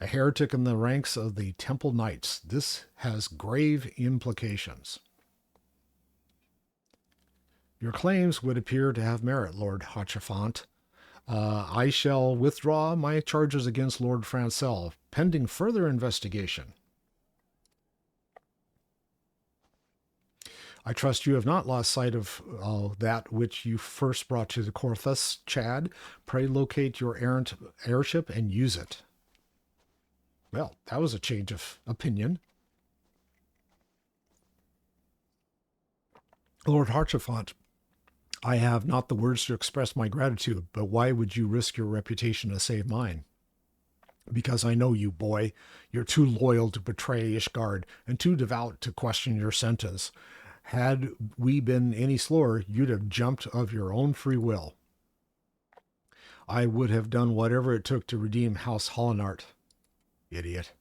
A heretic in the ranks of the Temple Knights. This has grave implications. Your claims would appear to have merit, Lord Hachefant. I shall withdraw my charges against Lord Francel, pending further investigation. I trust you have not lost sight of that which you first brought to the Corthus, Chad. Pray locate your errant airship and use it. Well, that was a change of opinion. Lord Harchefant, I have not the words to express my gratitude, but why would you risk your reputation to save mine? Because I know you, boy. You're too loyal to betray Ishgard and too devout to question your sentence. Had we been any slower, you'd have jumped of your own free will. I would have done whatever it took to redeem House Hollinart. Idiot.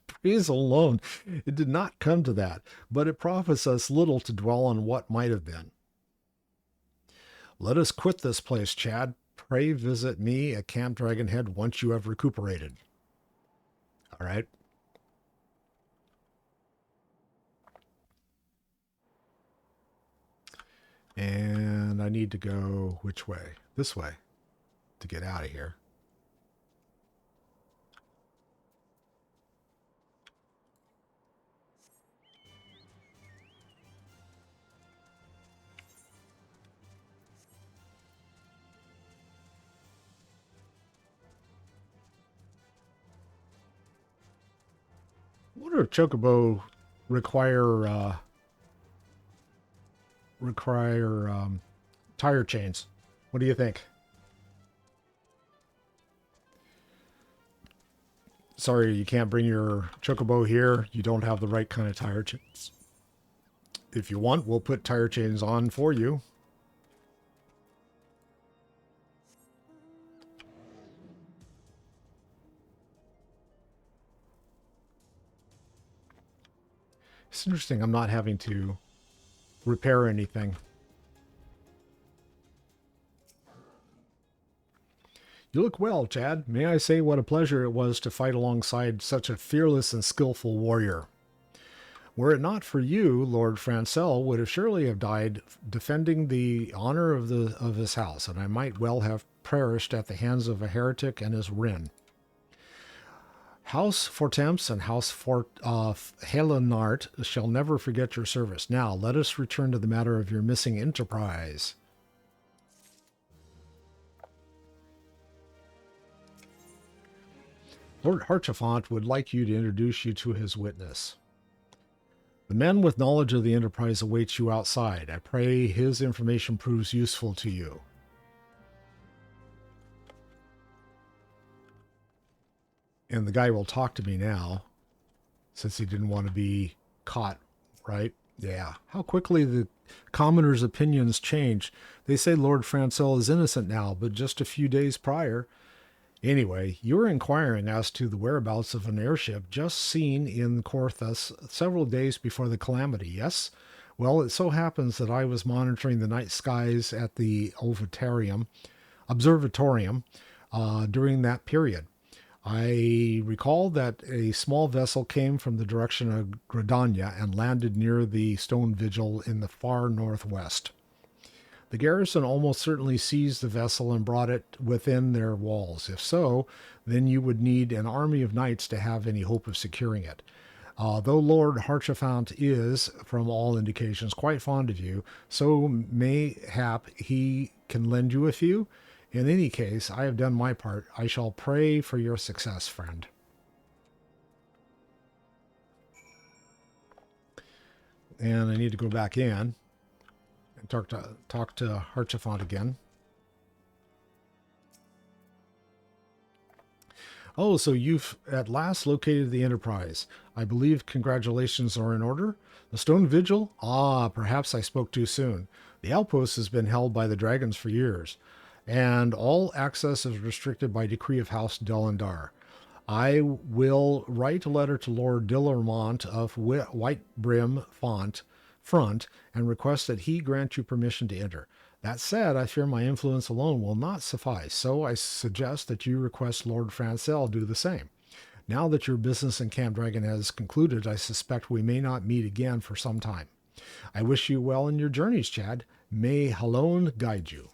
Praise alone. It did not come to that, but it profits us little to dwell on what might have been. Let us quit this place, Chad. Pray visit me at Camp Dragonhead once you have recuperated. All right. And I need to go which way? This way to get out of here. I wonder if Chocobo require tire chains. What do you think? Sorry, you can't bring your Chocobo here. You don't have the right kind of tire chains. If you want, we'll put tire chains on for you. It's interesting. I'm not having to repair anything. You look well, Chad. May I say what a pleasure it was to fight alongside such a fearless and skillful warrior. Were it not for you, Lord Francel would have surely have died defending the honor of his house, and I might well have perished at the hands of a heretic and his wren. House Fortemps and House Helenart shall never forget your service. Now, let us return to the matter of your missing enterprise. Lord Harchefant would like you to introduce you to his witness. The man with knowledge of the enterprise awaits you outside. I pray his information proves useful to you. And the guy will talk to me now, since he didn't want to be caught, right? Yeah. How quickly the commoner's opinions change. They say Lord Francel is innocent now, but just a few days prior. Anyway, you were inquiring as to the whereabouts of an airship just seen in Corthus several days before the calamity, yes? Well, it so happens that I was monitoring the night skies at the observatorium during that period. I recall that a small vessel came from the direction of Gradania and landed near the stone Vigil in the far northwest. The garrison almost certainly seized the vessel and brought it within their walls. If so, then you would need an army of knights to have any hope of securing it. Though Lord Harchefant is, from all indications, quite fond of you, so mayhap he can lend you a few. In any case, I have done my part. I shall pray for your success, friend. And I need to go back in and talk to Harchefant again. Oh, so you've at last located the Enterprise. I believe congratulations are in order. The Stone Vigil? Ah, perhaps I spoke too soon. The outpost has been held by the dragons for years, and all access is restricted by decree of House Delendar. I will write a letter to Lord Dillermont of White Brim Front and request that he grant you permission to enter. That said, I fear my influence alone will not suffice, so I suggest that you request Lord Francel do the same. Now that your business in Camp Dragon has concluded, I suspect we may not meet again for some time. I wish you well in your journeys, Chad. May Halone guide you.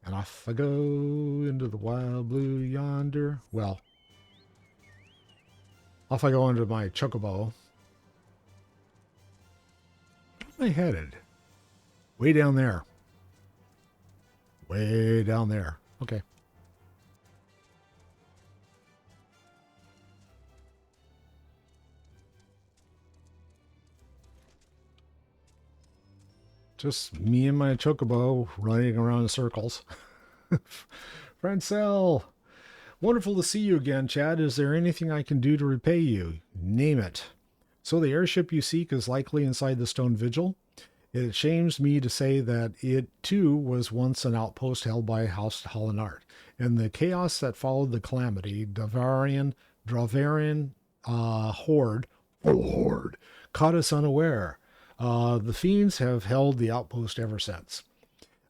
And off I go into the wild blue yonder. Well, off I go into my chocobo. Where am I headed? Way down there. Way down there. Okay. Just me and my chocobo running around in circles. Francel, wonderful to see you again, Chad. Is there anything I can do to repay you? Name it. So the airship you seek is likely inside the stone vigil. It shames me to say that it, too, was once an outpost held by House Hollinart. In the chaos that followed the calamity, Dravarian horde, full horde, caught us unaware. The fiends have held the outpost ever since.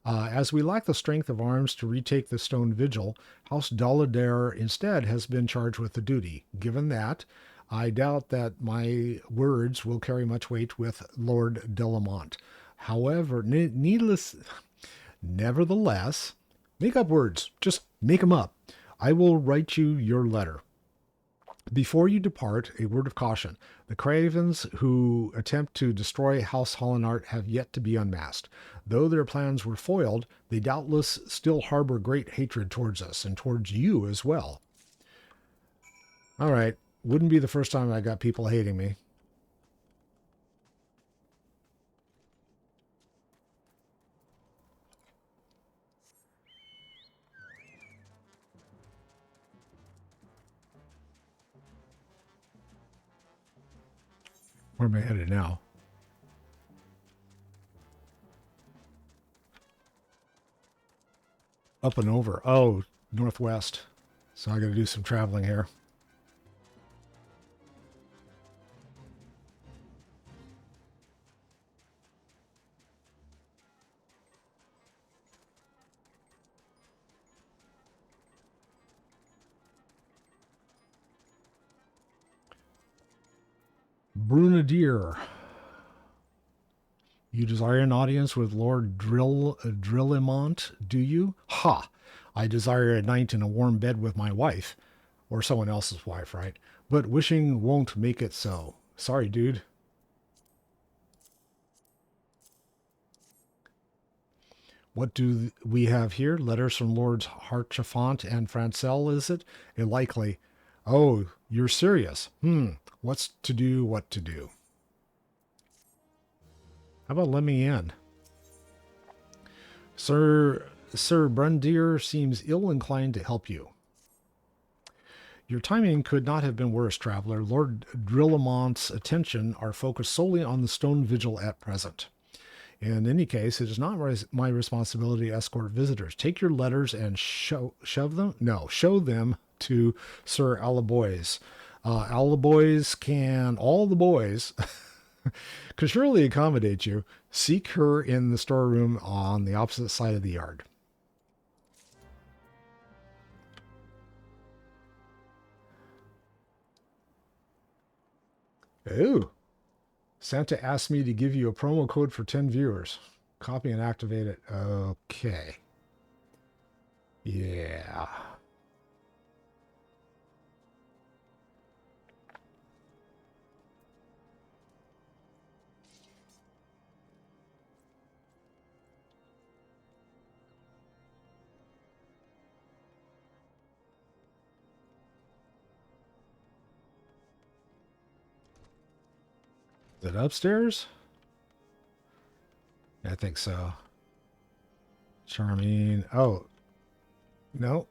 As we lack the strength of arms to retake the stone vigil, House Dolladare instead has been charged with the duty. Given that, I doubt that my words will carry much weight with Lord Delamont. However, nevertheless, make up words. Just make them up. I will write you your letter. Before you depart, a word of caution. The cravens who attempt to destroy House Hollinart have yet to be unmasked. Though their plans were foiled, they doubtless still harbor great hatred towards us, and towards you as well. All right. Wouldn't be the first time I got people hating me. Where am I headed now? Up and over. Oh, northwest. So I got to do some traveling here. Brunadier. You desire an audience with Lord Drillimont, do you? Ha! I desire a night in a warm bed with my wife. Or someone else's wife, right? But wishing won't make it so. Sorry, dude. What do we have here? Letters from Lords Harchafant and Francel, is it? A likely. Oh, you're serious. What's to do, what to do? How about let me in? Sir Brundier seems ill-inclined to help you. Your timing could not have been worse, traveler. Lord Drillamont's attention are focused solely on the stone vigil at present. In any case, it is not my responsibility to escort visitors. Take your letters and show them to Sir Alaboys. Alaboys can, all the boys, could surely accommodate you. Seek her in the storeroom on the opposite side of the yard. Ooh. Santa asked me to give you a promo code for 10 viewers. Copy and activate it. Okay. Yeah. Is it upstairs? I think so. Charming. Oh. No.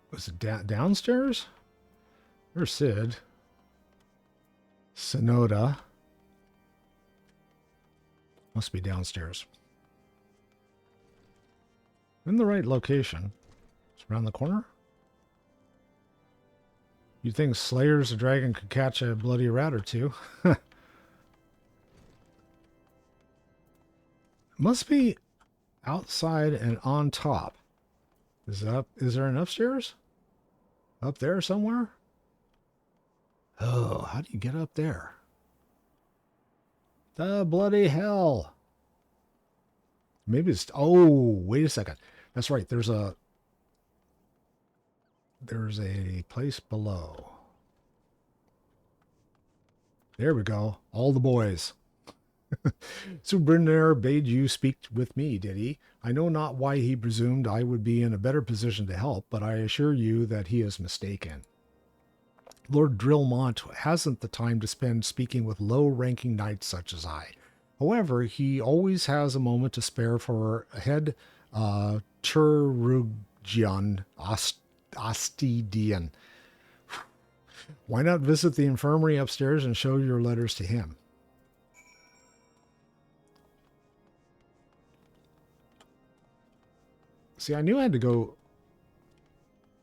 Was it downstairs? There's Sid. Sonoda. Must be downstairs. In the right location. It's around the corner? You'd think Slayer's a dragon could catch a bloody rat or two. Must be outside and on top. Is there an upstairs? Up there somewhere? Oh, how do you get up there? The bloody hell. Maybe it's, oh, wait a second. That's right. There's a place below. There we go. All the boys. Superintendent bade you speak with me, did he? I know not why he presumed I would be in a better position to help, but I assure you that he is mistaken. Lord Drillmont hasn't the time to spend speaking with low-ranking knights such as I. However, he always has a moment to spare for head Chirurgion Ostidian. Why not visit the infirmary upstairs and show your letters to him? See, I knew I had to go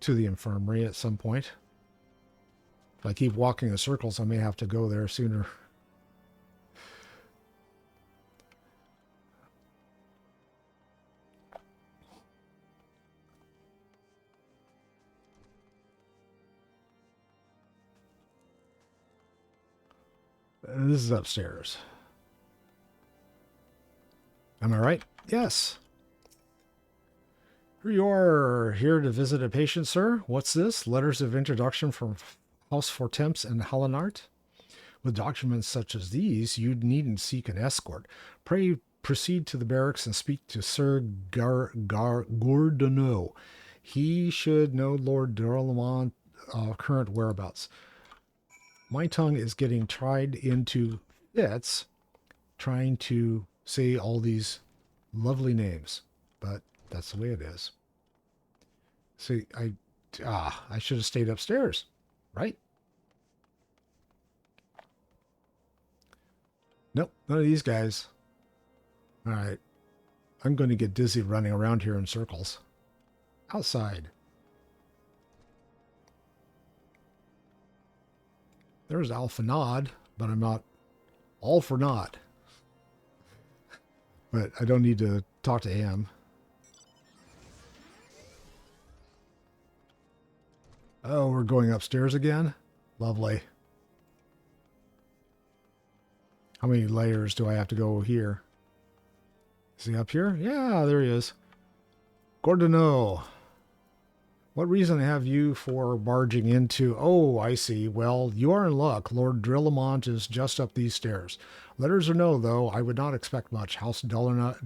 to the infirmary at some point. If I keep walking in circles, I may have to go there sooner. This is upstairs. Am I right? Yes. Here you are, here to visit a patient, sir. What's this? Letters of introduction from House Fortemps and Hallenart? With documents such as these, you needn't seek an escort. Pray proceed to the barracks and speak to Sir Gourdonneau. He should know Lord Dorlemont's current whereabouts. My tongue is getting tried into fits trying to say all these lovely names, but that's the way it is. See, I should have stayed upstairs, right? Nope, none of these guys. All right. I'm going to get dizzy running around here in circles. Outside. There's Alphanod, but I'm not all for naught. But I don't need to talk to him. Oh, we're going upstairs again? Lovely. How many layers do I have to go here? Is he up here? Yeah, there he is. Gourdonneau. What reason have you for barging into... Oh, I see. Well, you are in luck. Lord Drillamont is just up these stairs. Letters or no, though, I would not expect much. House Dorindare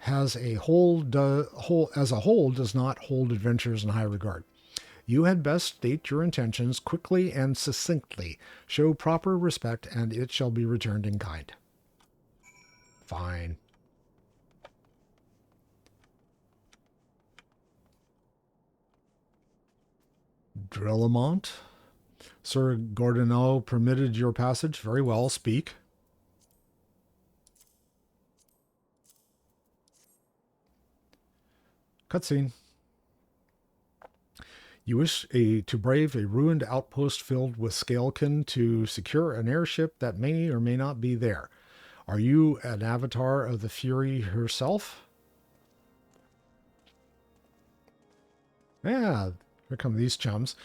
as a whole does not hold adventurers in high regard. You had best state your intentions quickly and succinctly. Show proper respect, and it shall be returned in kind. Fine. Drillamont. Sir Gourdonneau permitted your passage. Very well, speak. Cutscene. You wish to brave a ruined outpost filled with scalekin to secure an airship that may or may not be there. Are you an avatar of the Fury herself? Yeah, here come these chums.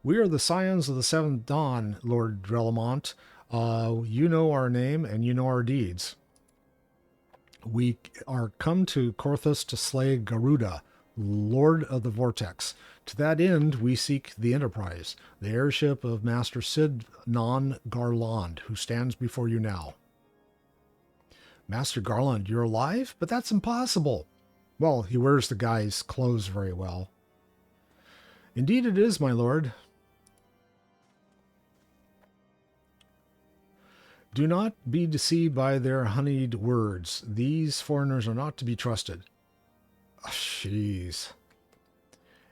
We are the Scions of the Seventh Dawn, Lord Drillamont. You know our name and you know our deeds. We are come to Korthus to slay Garuda, Lord of the Vortex. To that end, we seek the Enterprise, the airship of Master Sid Non Garland, who stands before you now. Master Garland, you're alive? But that's impossible. Well, he wears the guy's clothes very well. Indeed it is, my lord. Do not be deceived by their honeyed words. These foreigners are not to be trusted. Oh, jeez.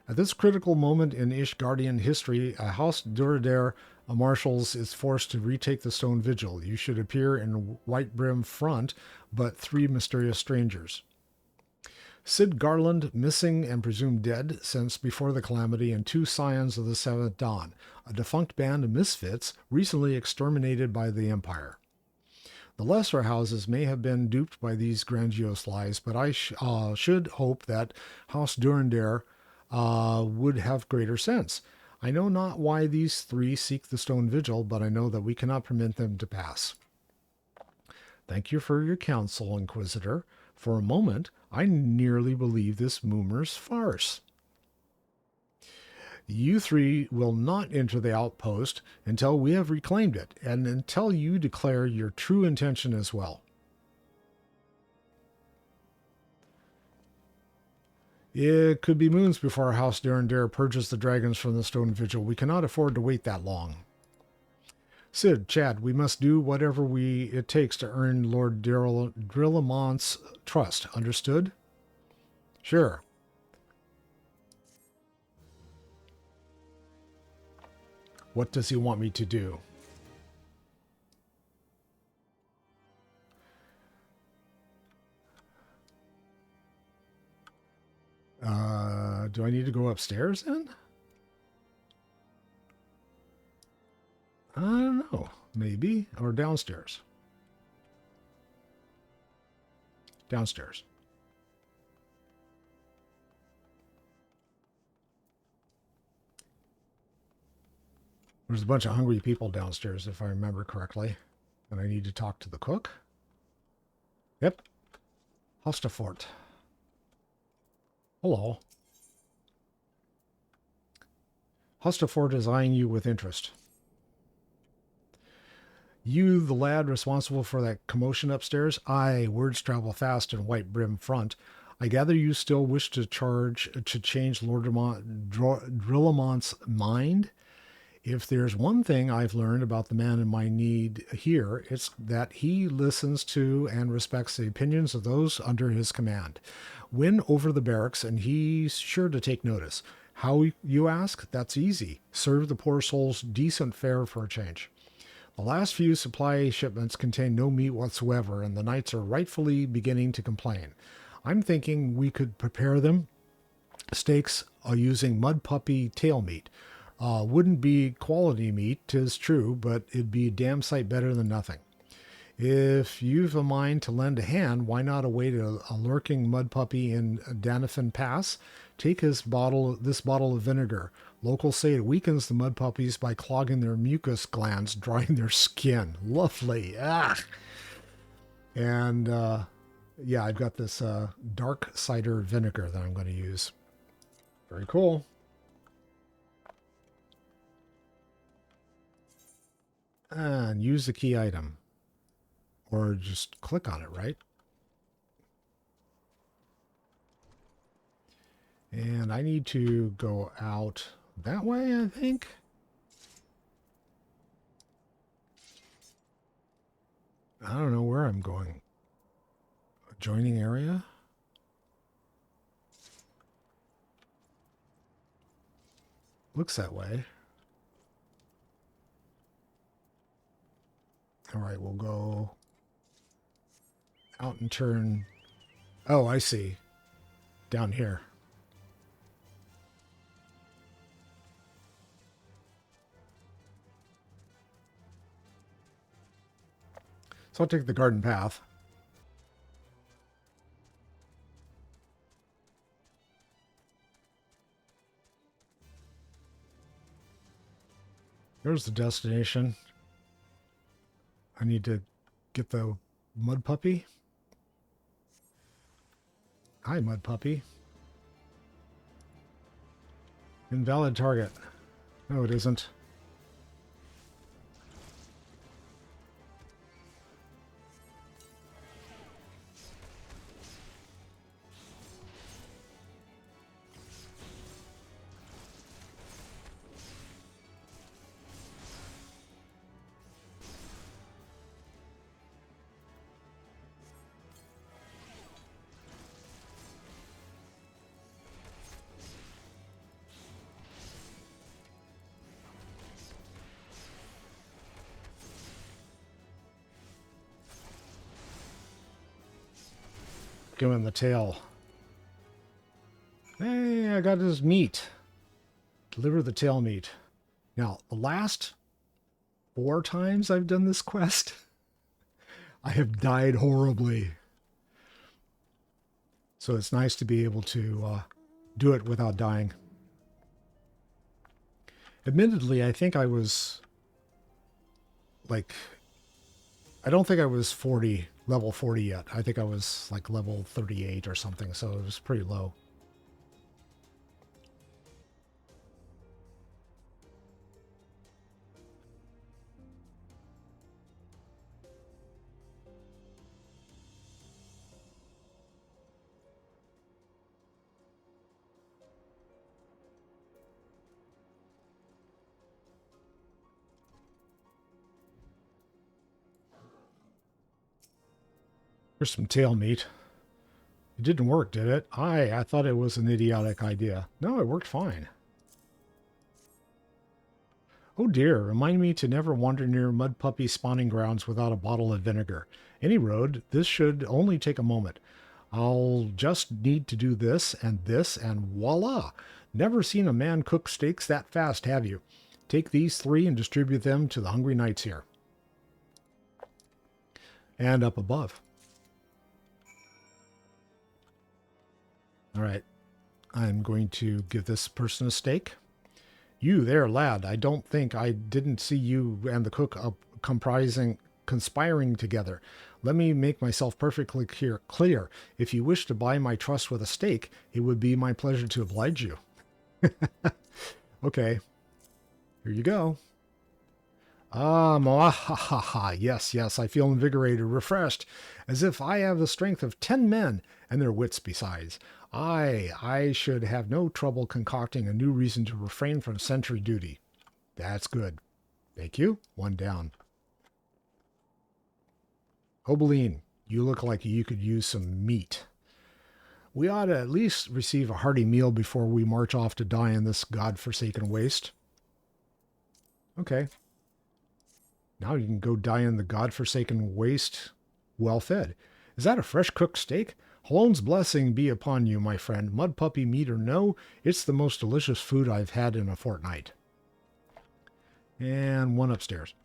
At this critical moment in Ishgardian history, a House Duradare marshals is forced to retake the stone vigil. You should appear in white brim front, but 3 mysterious strangers. Sid Garland, missing and presumed dead since before the calamity, and 2 Scions of the Seventh Dawn, a defunct band of misfits recently exterminated by the Empire. The lesser houses may have been duped by these grandiose lies, but I should hope that House Durandare would have greater sense. I know not why these three seek the stone vigil, but I know that we cannot permit them to pass. Thank you for your counsel, Inquisitor. For a moment, I nearly believe this Moomer's farce. You three will not enter the outpost until we have reclaimed it, and until you declare your true intention as well. It could be moons before House Durandare purges the dragons from the Stone Vigil. We cannot afford to wait that long. Sid, Chad, we must do whatever it takes to earn Lord Drillamont's trust. Understood? Sure. What does he want me to do? Do I need to go upstairs then? I don't know. Maybe. Or downstairs. Downstairs. There's a bunch of hungry people downstairs, if I remember correctly. And I need to talk to the cook. Yep. Hostafort. Hello. Hostafort is eyeing you with interest. You, the lad responsible for that commotion upstairs? Aye, words travel fast in White Brim Front. I gather you still wish to change Lord Drillamont's mind? If there's one thing I've learned about the man in my need here, it's that he listens to and respects the opinions of those under his command. Win over the barracks, and he's sure to take notice. How, you ask? That's easy. Serve the poor souls decent fare for a change. The last few supply shipments contain no meat whatsoever, and the knights are rightfully beginning to complain. I'm thinking we could prepare them steaks using mud puppy tail meat. Wouldn't be quality meat, 'tis true, but it'd be a damn sight better than nothing. If you've a mind to lend a hand, why not await a lurking mud puppy in Danafin Pass? Take this bottle of vinegar. Locals say it weakens the mud puppies by clogging their mucus glands, drying their skin. Lovely. Ah. And yeah, I've got this dark cider vinegar that I'm going to use. Very cool. And use the key item. Or just click on it, right? And I need to go out that way, I think. I don't know where I'm going. Adjoining area? Looks that way. All right, we'll go out and turn. Oh, I see. Down here. So I'll take the garden path. There's the destination. I need to get the mud puppy. Hi, mud puppy. Invalid target. No, it isn't. Give him the tail. Hey, I got his meat. Deliver the tail meat. Now, the last 4 times I've done this quest, I have died horribly. So it's nice to be able to do it without dying. Admittedly, I think I was like, I don't think I was level 40 yet. I think I was like level 38 or something, so it was pretty low. Here's some tail meat. It didn't work, did it? I thought it was an idiotic idea. No, it worked fine. Oh dear, remind me to never wander near mud puppy spawning grounds without a bottle of vinegar. Any road, this should only take a moment. I'll just need to do this, and voila! Never seen a man cook steaks that fast, have you? Take these 3 and distribute them to the hungry knights here. And up above. All right, I'm going to give this person a steak. You there, lad, I don't think I didn't see you and the cook conspiring together. Let me make myself perfectly clear. If you wish to buy my trust with a steak, it would be my pleasure to oblige you. Okay, here you go. Yes, I feel invigorated, refreshed, as if I have the strength of 10 men, and their wits besides. I should have no trouble concocting a new reason to refrain from sentry duty. That's good. Thank you. 1 down. Obeline, you look like you could use some meat. We ought to at least receive a hearty meal before we march off to die in this god-forsaken waste. Okay. Now you can go die in the god-forsaken waste well-fed. Is that a fresh-cooked steak? Halone's blessing be upon you, my friend. Mud puppy meat or no, it's the most delicious food I've had in a fortnight. And 1 upstairs.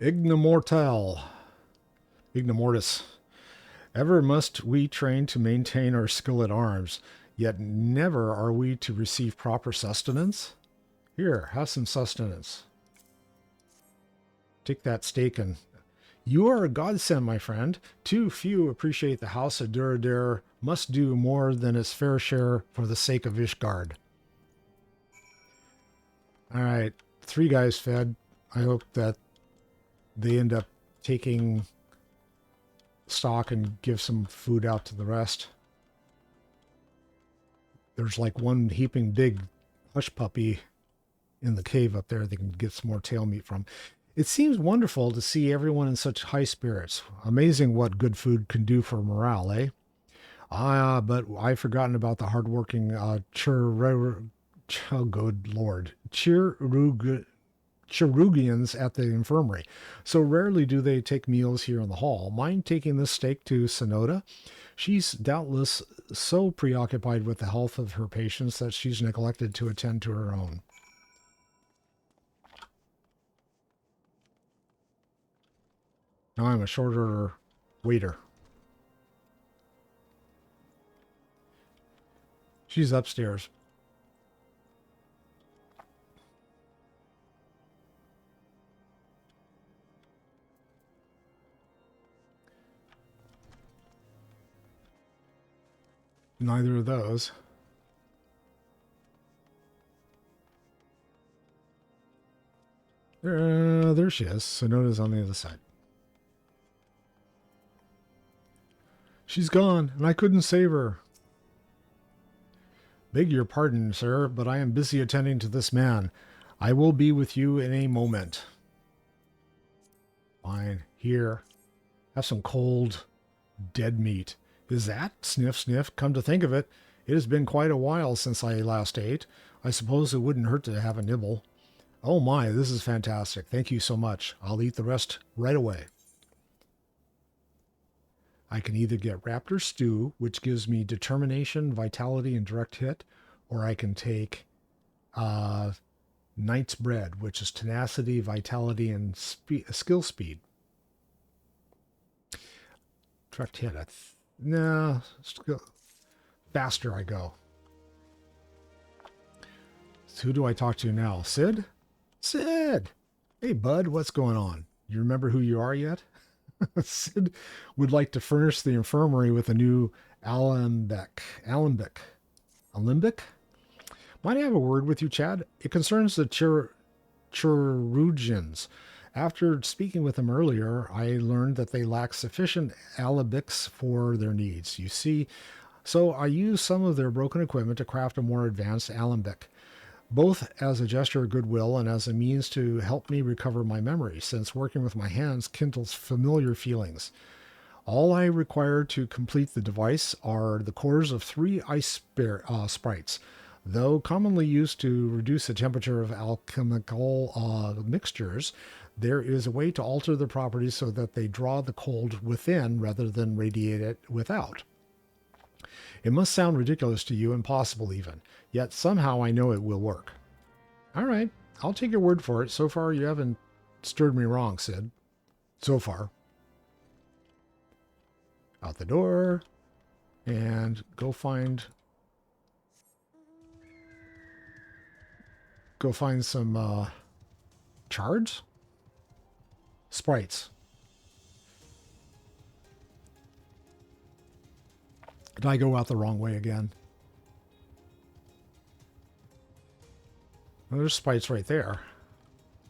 Ignomortal. Ignomortis. Ever must we train to maintain our skill at arms, yet never are we to receive proper sustenance? Here, have some sustenance. Take that steak and... You are a godsend, my friend. Too few appreciate the house of Duradir must do more than its fair share for the sake of Ishgard. Alright, 3 guys fed. I hope that they end up taking stock and give some food out to the rest. There's like 1 heaping big hush puppy in the cave up there they can get some more tail meat from. It seems wonderful to see everyone in such high spirits. Amazing what good food can do for morale, eh? But I've forgotten about the hardworking good lord, Cherugians at the infirmary. So rarely do they take meals here in the hall. Mind taking this steak to Sonoda? She's doubtless so preoccupied with the health of her patients that she's neglected to attend to her own. Now I'm a short order waiter. She's upstairs. Neither of those. There she is. Sonoda's on the other side. She's gone, and I couldn't save her. Beg your pardon, sir, but I am busy attending to this man. I will be with you in a moment. Fine. Here. Have some cold, dead meat. Is that? Sniff, sniff. Come to think of it, it has been quite a while since I last ate. I suppose it wouldn't hurt to have a nibble. Oh my, this is fantastic. Thank you so much. I'll eat the rest right away. I can either get Raptor Stew, which gives me determination, vitality, and direct hit, or I can take Knight's Bread, which is tenacity, vitality, and skill speed. Direct hit. No, faster I go. So who do I talk to now? Sid? Sid! Hey, bud, what's going on? You remember who you are yet? Sid would like to furnish the infirmary with a new alembic. Alembic? Might I have a word with you, Chad? It concerns the Cherugians. After speaking with them earlier, I learned that they lack sufficient alembics for their needs. You see, so I used some of their broken equipment to craft a more advanced alembic, both as a gesture of goodwill and as a means to help me recover my memory, since working with my hands kindles familiar feelings. All I require to complete the device are the cores of 3 ice sprites. Though commonly used to reduce the temperature of alchemical mixtures, there is a way to alter the properties so that they draw the cold within rather than radiate it without. It must sound ridiculous to you, impossible even, yet somehow I know it will work. All right, I'll take your word for it. So far, you haven't stirred me wrong, Sid. So far. Out the door, and go find some chards? Sprites. Did I go out the wrong way again? Well, there's sprites right there.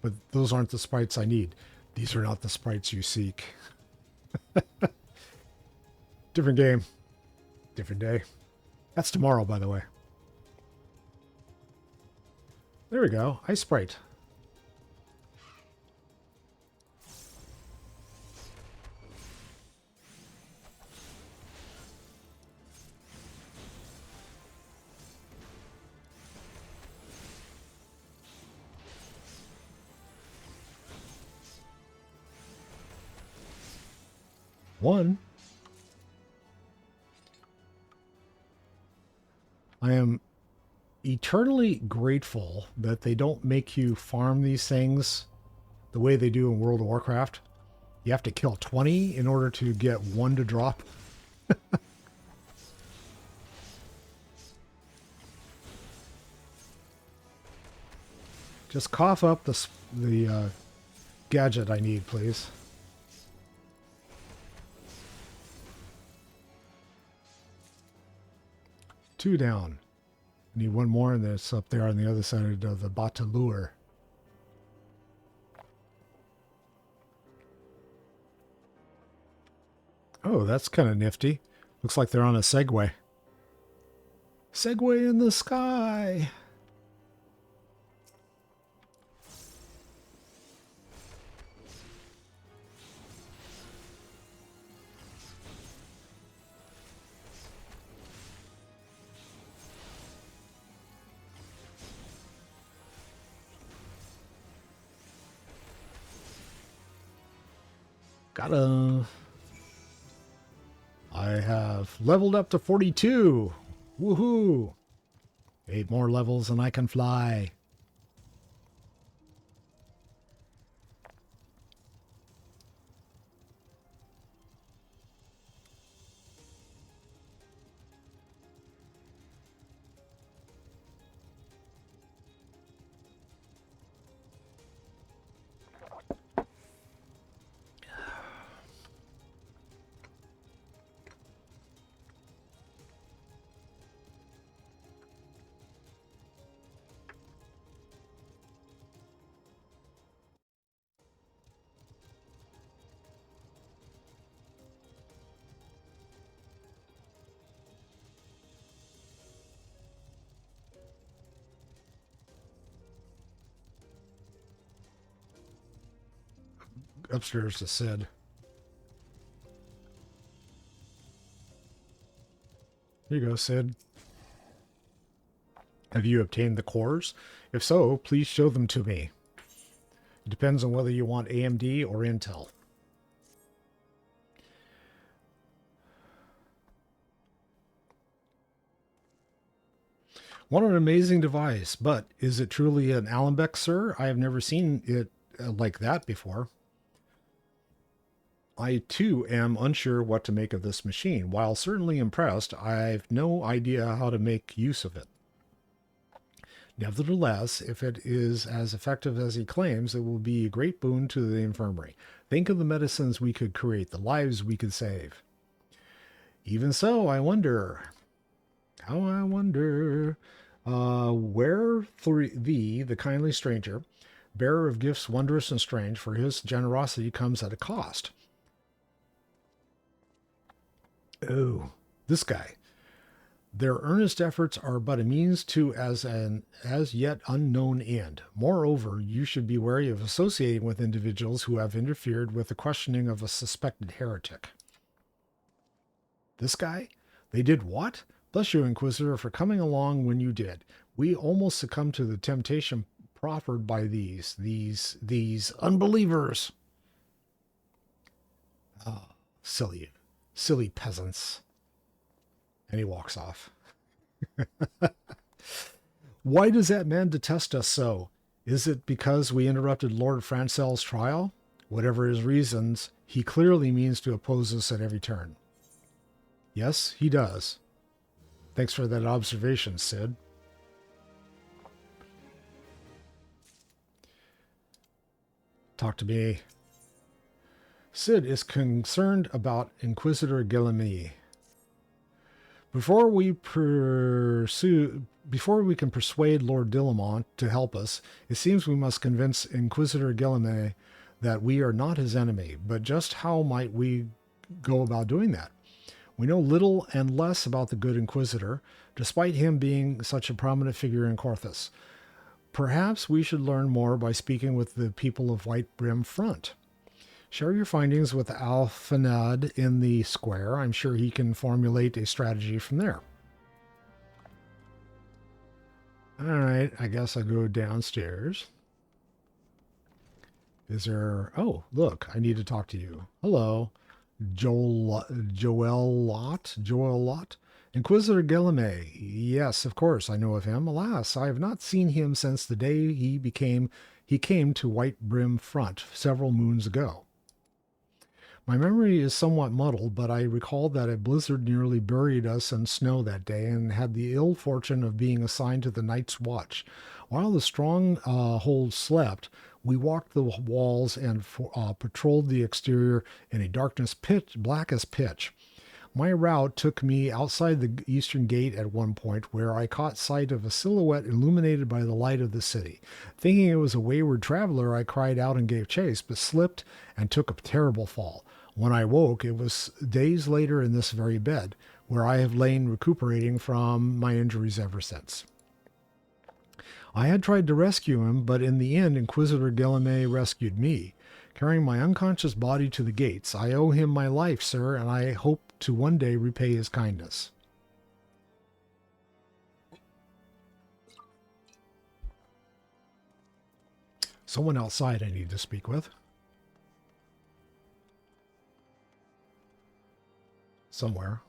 But those aren't the sprites I need. These are not the sprites you seek. Different game. Different day. That's tomorrow, by the way. There we go. Ice Sprite. One. I am eternally grateful that they don't make you farm these things the way they do in World of Warcraft. You have to kill 20 in order to get one to drop. Just cough up the gadget I need, please. Two down. I need one more, and it's up there on the other side of the Batalur. Oh, that's kind of nifty. Looks like they're on a Segway. Segway in the sky. Gotta. I have leveled up to 42. Woohoo! 8 more levels and I can fly. Upstairs to Sid. Here you go, Sid. Have you obtained the cores? If so, please show them to me. It depends on whether you want AMD or Intel. What an amazing device. But is it truly an Alembic, sir? I have never seen it like that before. I too am unsure what to make of this machine. While certainly impressed, I've no idea how to make use of it. Nevertheless, if it is as effective as he claims, it will be a great boon to the infirmary. Think of the medicines we could create, the lives we could save. Even so, I wonder. How I wonder. Where thee, the kindly stranger, bearer of gifts wondrous and strange, for his generosity comes at a cost. Oh, this guy. Their earnest efforts are but a means to an as yet unknown end. Moreover, you should be wary of associating with individuals who have interfered with the questioning of a suspected heretic. This guy? They did what? Bless you, Inquisitor, for coming along when you did. We almost succumbed to the temptation proffered by these unbelievers. Oh, silly peasants. And he walks off. Why does that man detest us so? Is it because we interrupted Lord Francel's trial? Whatever his reasons, he clearly means to oppose us at every turn. Yes, he does. Thanks for that observation, Sid. Talk to me. Sid is concerned about Inquisitor Guillemette. Before we can persuade Lord Dillamont to help us, it seems we must convince Inquisitor Guillemette that we are not his enemy. But just how might we go about doing that? We know little and less about the good Inquisitor, despite him being such a prominent figure in Corthus. Perhaps we should learn more by speaking with the people of White Brim Front. Share your findings with Alfanad in the square. I'm sure he can formulate a strategy from there. Alright, I guess I'll go downstairs. Is there... Oh, look, I need to talk to you. Hello. Joel Lot? Inquisitor Guillemette. Yes, of course, I know of him. Alas, I have not seen him since the day he came to White Brim Front several moons ago. My memory is somewhat muddled, but I recall that a blizzard nearly buried us in snow that day and had the ill fortune of being assigned to the night's watch. While the stronghold slept, we walked the walls and patrolled the exterior in a darkness black as pitch. My route took me outside the eastern gate at one point, where I caught sight of a silhouette illuminated by the light of the city. Thinking it was a wayward traveler, I cried out and gave chase, but slipped and took a terrible fall. When I woke, it was days later in this very bed, where I have lain recuperating from my injuries ever since. I had tried to rescue him, but in the end, Inquisitor Guillemette rescued me. Carrying my unconscious body to the gates, I owe him my life, sir, and I hope to one day repay his kindness. Someone outside I need to speak with. Somewhere.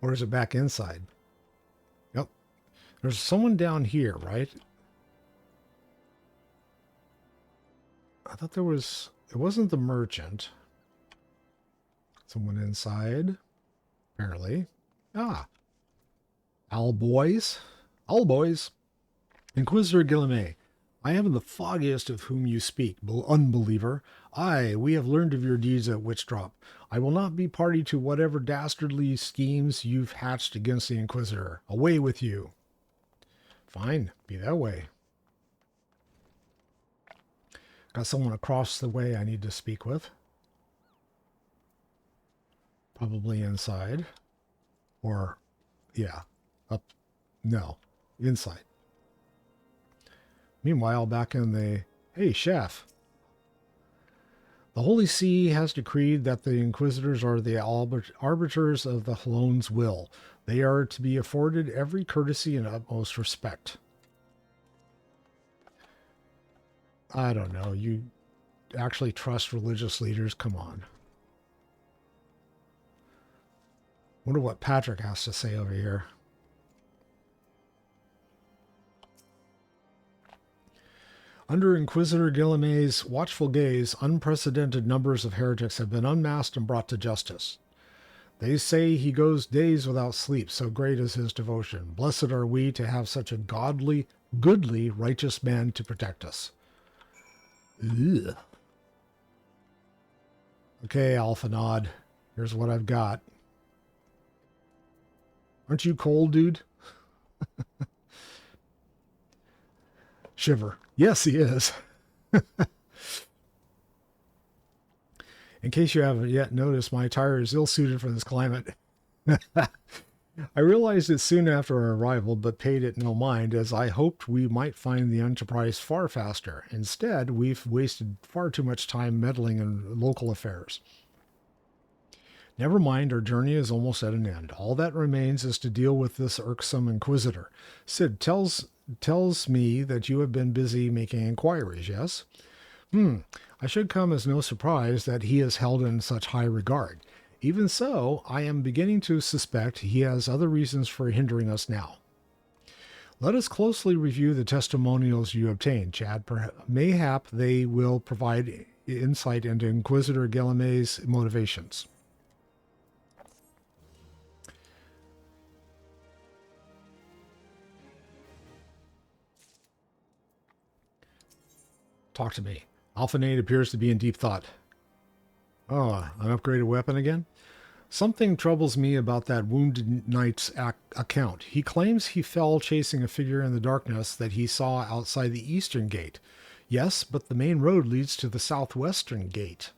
Or is it back inside? Yep. There's someone down here, right? I thought there was... It wasn't the merchant. Someone inside. Apparently. Ah. Owl boys. Inquisitor Guillemette, I haven't the foggiest of whom you speak, unbeliever. Aye, we have learned of your deeds at Witchdrop. I will not be party to whatever dastardly schemes you've hatched against the Inquisitor. Away with you. Fine, be that way. Got someone across the way I need to speak with. Probably inside. Or, yeah, up. No, inside. Meanwhile, back in the... Hey, chef. The Holy See has decreed that the Inquisitors are the arbiters of the Halone's will. They are to be afforded every courtesy and utmost respect. I don't know. You actually trust religious leaders? Come on. Wonder what Patrick has to say over here. Under Inquisitor Guillemets' watchful gaze, unprecedented numbers of heretics have been unmasked and brought to justice. They say he goes days without sleep, so great is his devotion. Blessed are we to have such a godly, goodly, righteous man to protect us. Ugh. Okay, Alpha Nod. Here's what I've got. Aren't you cold, dude? Shiver. Yes, he is. In case you haven't yet noticed, my attire is ill-suited for this climate. I realized it soon after our arrival, but paid it no mind, as I hoped we might find the Enterprise far faster. Instead, we've wasted far too much time meddling in local affairs. Never mind, our journey is almost at an end. All that remains is to deal with this irksome Inquisitor. Sid tells me that you have been busy making inquiries, yes? I should come as no surprise that he is held in such high regard. Even so, I am beginning to suspect he has other reasons for hindering us now. Let us closely review the testimonials you obtained, Chad. Mayhap they will provide insight into Inquisitor Guillemets' motivations. Talk to me. Alpha Nate appears to be in deep thought. Oh, an upgraded weapon again? Something troubles me about that Wounded Knight's account. He claims he fell chasing a figure in the darkness that he saw outside the eastern gate. Yes, but the main road leads to the southwestern gate.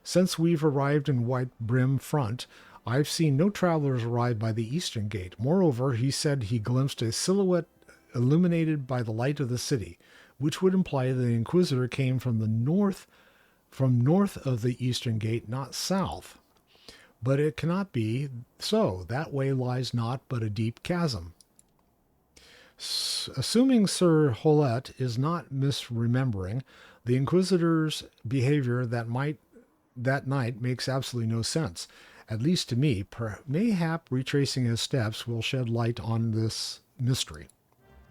Since we've arrived in White Brim Front, I've seen no travelers arrive by the eastern gate. Moreover, he said he glimpsed a silhouette illuminated by the light of the city, which would imply that the Inquisitor came from north of the eastern gate, not south. But it cannot be so. That way lies naught but a deep chasm. Assuming Sir Hollett is not misremembering, the Inquisitor's behavior that night makes absolutely no sense, at least to me. Mayhap retracing his steps will shed light on this mystery.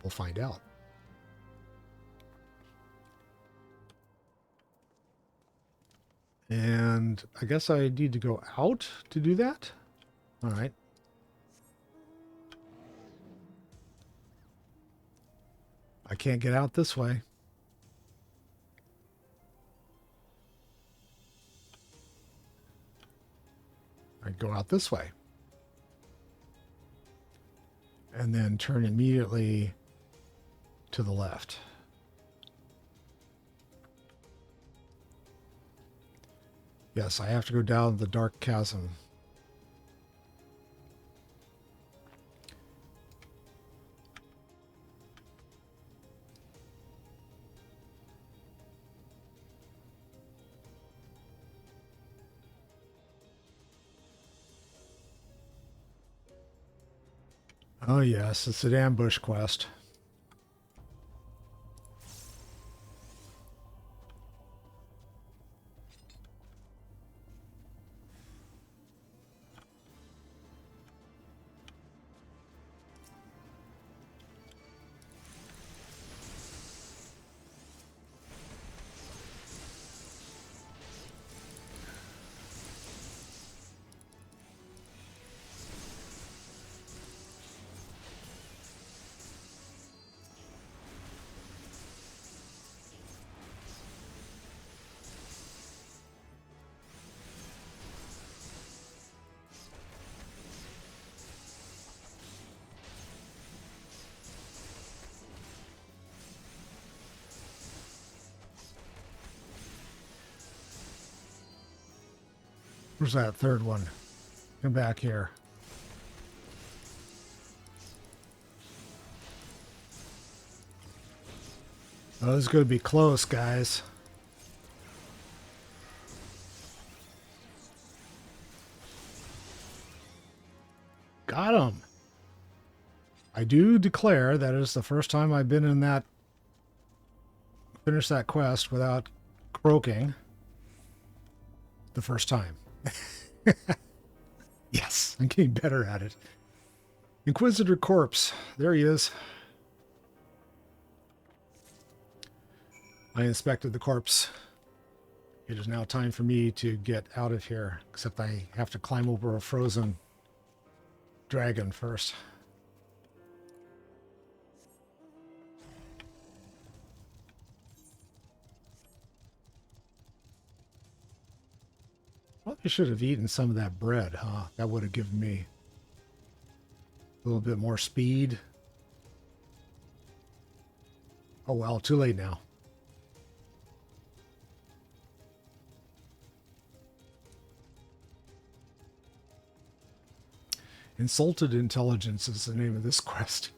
We'll find out. And I guess I need to go out to do that. All right. I can't get out this way. I go out this way. And then turn immediately to the left. Yes, I have to go down the dark chasm. Oh yes, it's an ambush quest. Where's that third one? Come back here. Oh, this is going to be close, guys. Got him. I do declare that is the first time I've been in that... finished that quest without croaking. The first time. Yes, I'm getting better at it. Inquisitor Corpse. There he is. I inspected the corpse. It is now time for me to get out of here, except I have to climb over a frozen dragon first. Probably should have eaten some of that bread, huh? That would have given me a little bit more speed. Oh well, too late now. Insulted Intelligence is the name of this quest.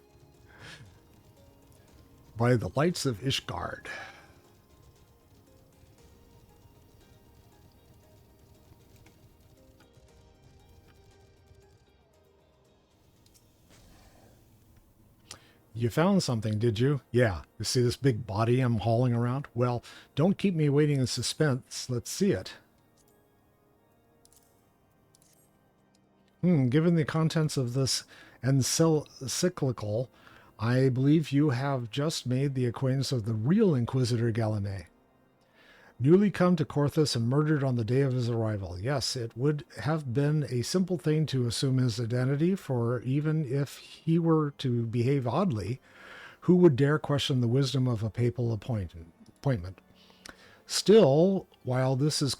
By the Lights of Ishgard. You found something, did you? Yeah. You see this big body I'm hauling around? Well, don't keep me waiting in suspense. Let's see it. Given the contents of this encyclical, I believe you have just made the acquaintance of the real Inquisitor Galanet. Newly come to Corthus and murdered on the day of his arrival. Yes, it would have been a simple thing to assume his identity, for even if he were to behave oddly, who would dare question the wisdom of a papal appointment? Still, while this is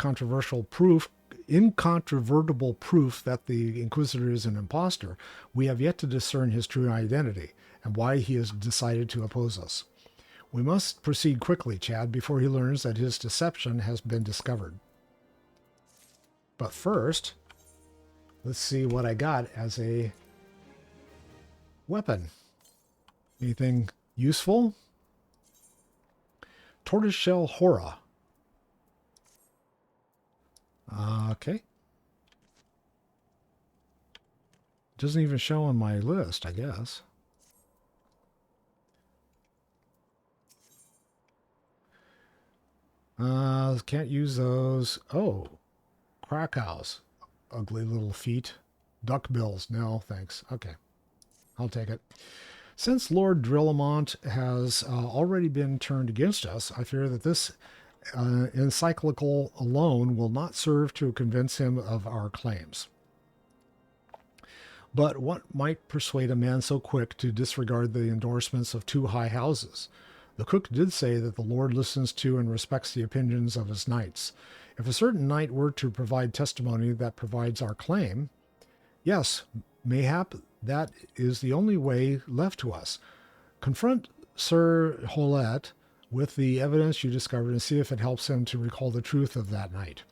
incontrovertible proof that the Inquisitor is an impostor, we have yet to discern his true identity and why he has decided to oppose us. We must proceed quickly, Chad, before he learns that his deception has been discovered. But first, let's see what I got as a weapon. Anything useful? Tortoiseshell Hora. Okay. Doesn't even show on my list, I guess. Can't use those. Oh, Krakau's. Ugly little feet. Duck bills. No, thanks. Okay. I'll take it. Since Lord Drillamont has already been turned against us, I fear that this encyclical alone will not serve to convince him of our claims. But what might persuade a man so quick to disregard the endorsements of two high houses? The cook did say that the Lord listens to and respects the opinions of his knights. If a certain knight were to provide testimony that provides our claim, yes, mayhap that is the only way left to us. Confront Sir Holet with the evidence you discovered and see if it helps him to recall the truth of that night.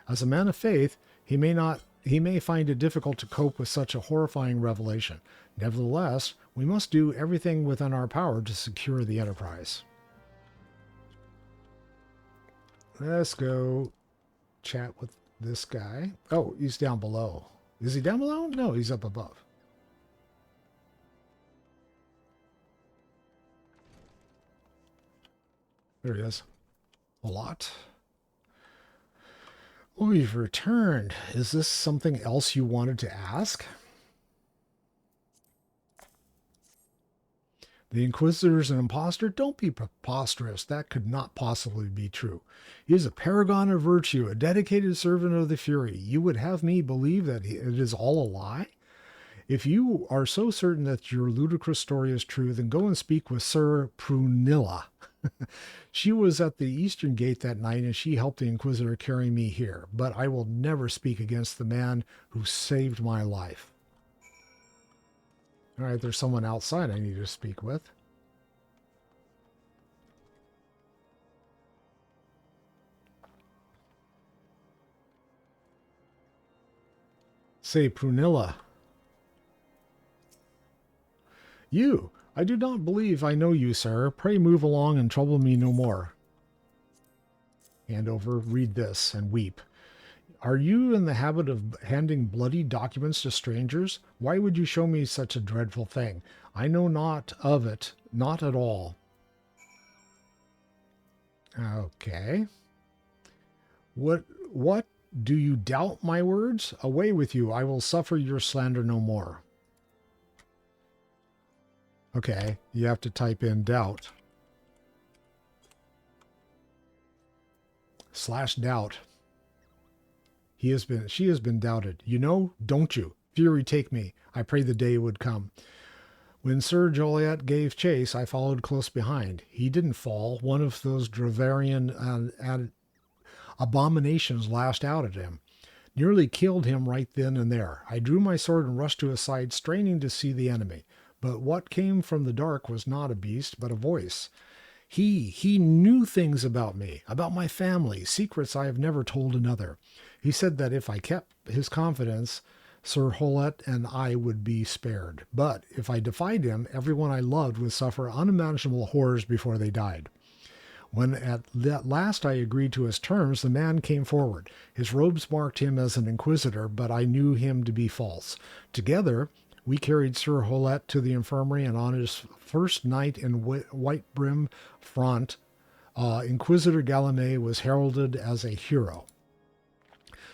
As a man of faith, he may find it difficult to cope with such a horrifying revelation. Nevertheless, we must do everything within our power to secure the enterprise. Let's go chat with this guy. Oh, he's down below. Is he down below? No, he's up above. There he is. A lot. Oh, you've returned. Is this something else you wanted to ask? The Inquisitor is an impostor? Don't be preposterous. That could not possibly be true. He is a paragon of virtue, a dedicated servant of the Fury. You would have me believe that it is all a lie? If you are so certain that your ludicrous story is true, then go and speak with Sir Prunilla. She was at the Eastern Gate that night, and she helped the Inquisitor carry me here. But I will never speak against the man who saved my life. All right, there's someone outside I need to speak with. Say, Prunilla. You! I do not believe I know you, sir. Pray move along and trouble me no more. Hand over, read this, and weep. Are you in the habit of handing bloody documents to strangers? Why would you show me such a dreadful thing? I know not of it, not at all. Okay. What do you doubt my words? Away with you, I will suffer your slander no more. Okay, you have to type in doubt. slash doubt. She has been doubted. You know, don't you? Fury take me. I pray the day would come. When Sir Joliet gave chase, I followed close behind. He didn't fall. One of those Dravarian abominations lashed out at him. Nearly killed him right then and there. I drew my sword and rushed to his side, straining to see the enemy. But what came from the dark was not a beast, but a voice. He knew things about me, about my family, secrets I have never told another. He said that if I kept his confidence, Sir Joliet and I would be spared. But if I defied him, everyone I loved would suffer unimaginable horrors before they died. When at last I agreed to his terms, the man came forward. His robes marked him as an inquisitor, but I knew him to be false. Together, we carried Sir Joliet to the infirmary, and on his first night in White Brim Front, Inquisitor Galame was heralded as a hero.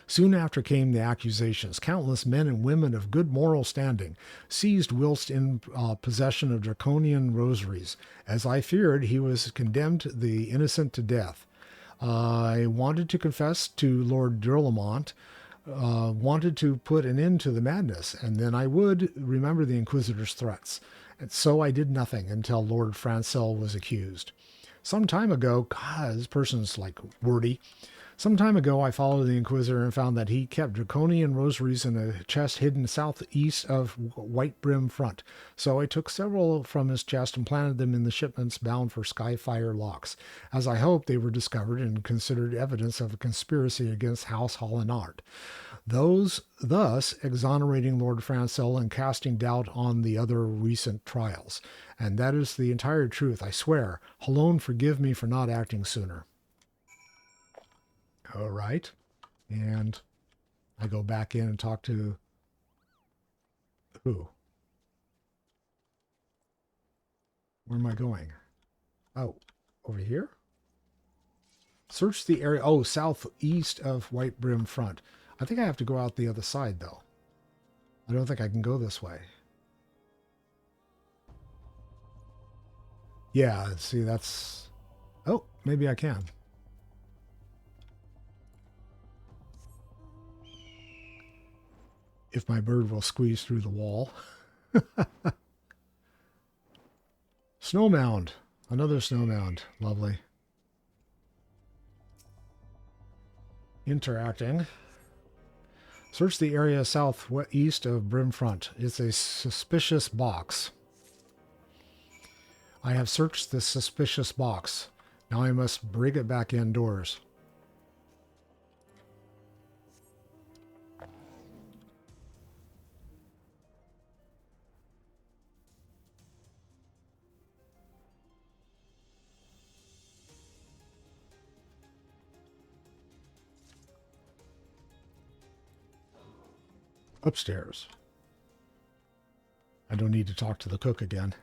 Soon after came the accusations. Countless men and women of good moral standing seized whilst in possession of draconian rosaries. As I feared, he was condemned the innocent to death. I wanted to confess to Lord Durlamont, wanted to put an end to the madness, and then I would remember the Inquisitor's threats. And so I did nothing until Lord Francel was accused. Some time ago, God, this person's like wordy. Some time ago, I followed the Inquisitor and found that he kept draconian rosaries in a chest hidden southeast of White Brim Front. So I took several from his chest and planted them in the shipments bound for Skyfire locks. As I hoped, they were discovered and considered evidence of a conspiracy against House Hollinard. Thus exonerating Lord Francel and casting doubt on the other recent trials. And that is the entire truth, I swear. Halone, forgive me for not acting sooner. All right. And I go back in and talk to who? Where am I going? Oh, over here? Search the area. Oh, southeast of White Brim Front. I think I have to go out the other side, though. I don't think I can go this way. Yeah, see, that's... Oh, maybe I can. If my bird will squeeze through the wall. Snow mound. Another snow mound. Lovely. Interacting. Search the area southeast of Brimfront. It's a suspicious box. I have searched this suspicious box. Now I must bring it back indoors. Upstairs. I don't need to talk to the cook again.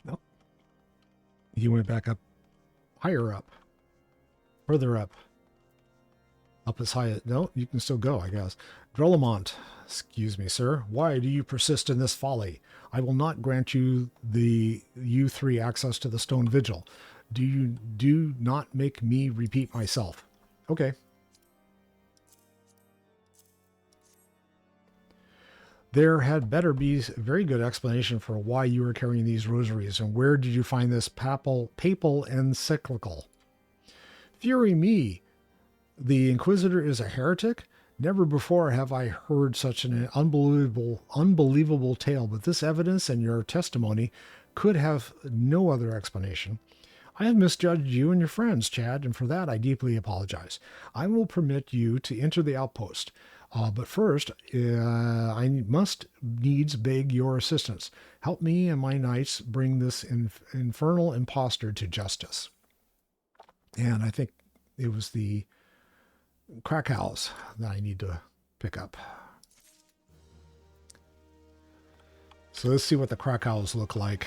Nope. He went back up, higher up, further up. Up as high as... No, you can still go, I guess. Drollamont, excuse me, sir. Why do you persist in this folly? I will not grant you three access to the stone vigil. Do not make me repeat myself. Okay. There had better be a very good explanation for why you are carrying these rosaries, and where did you find this papal encyclical? Fury me! The Inquisitor is a heretic? Never before have I heard such an unbelievable tale, but this evidence and your testimony could have no other explanation. I have misjudged you and your friends, Chad, and for that I deeply apologize. I will permit you to enter the outpost. But first, I must needs beg your assistance. Help me and my knights bring this infernal impostor to justice. And I think it was the Krakau's that I need to pick up. So let's see what the Krakau's look like.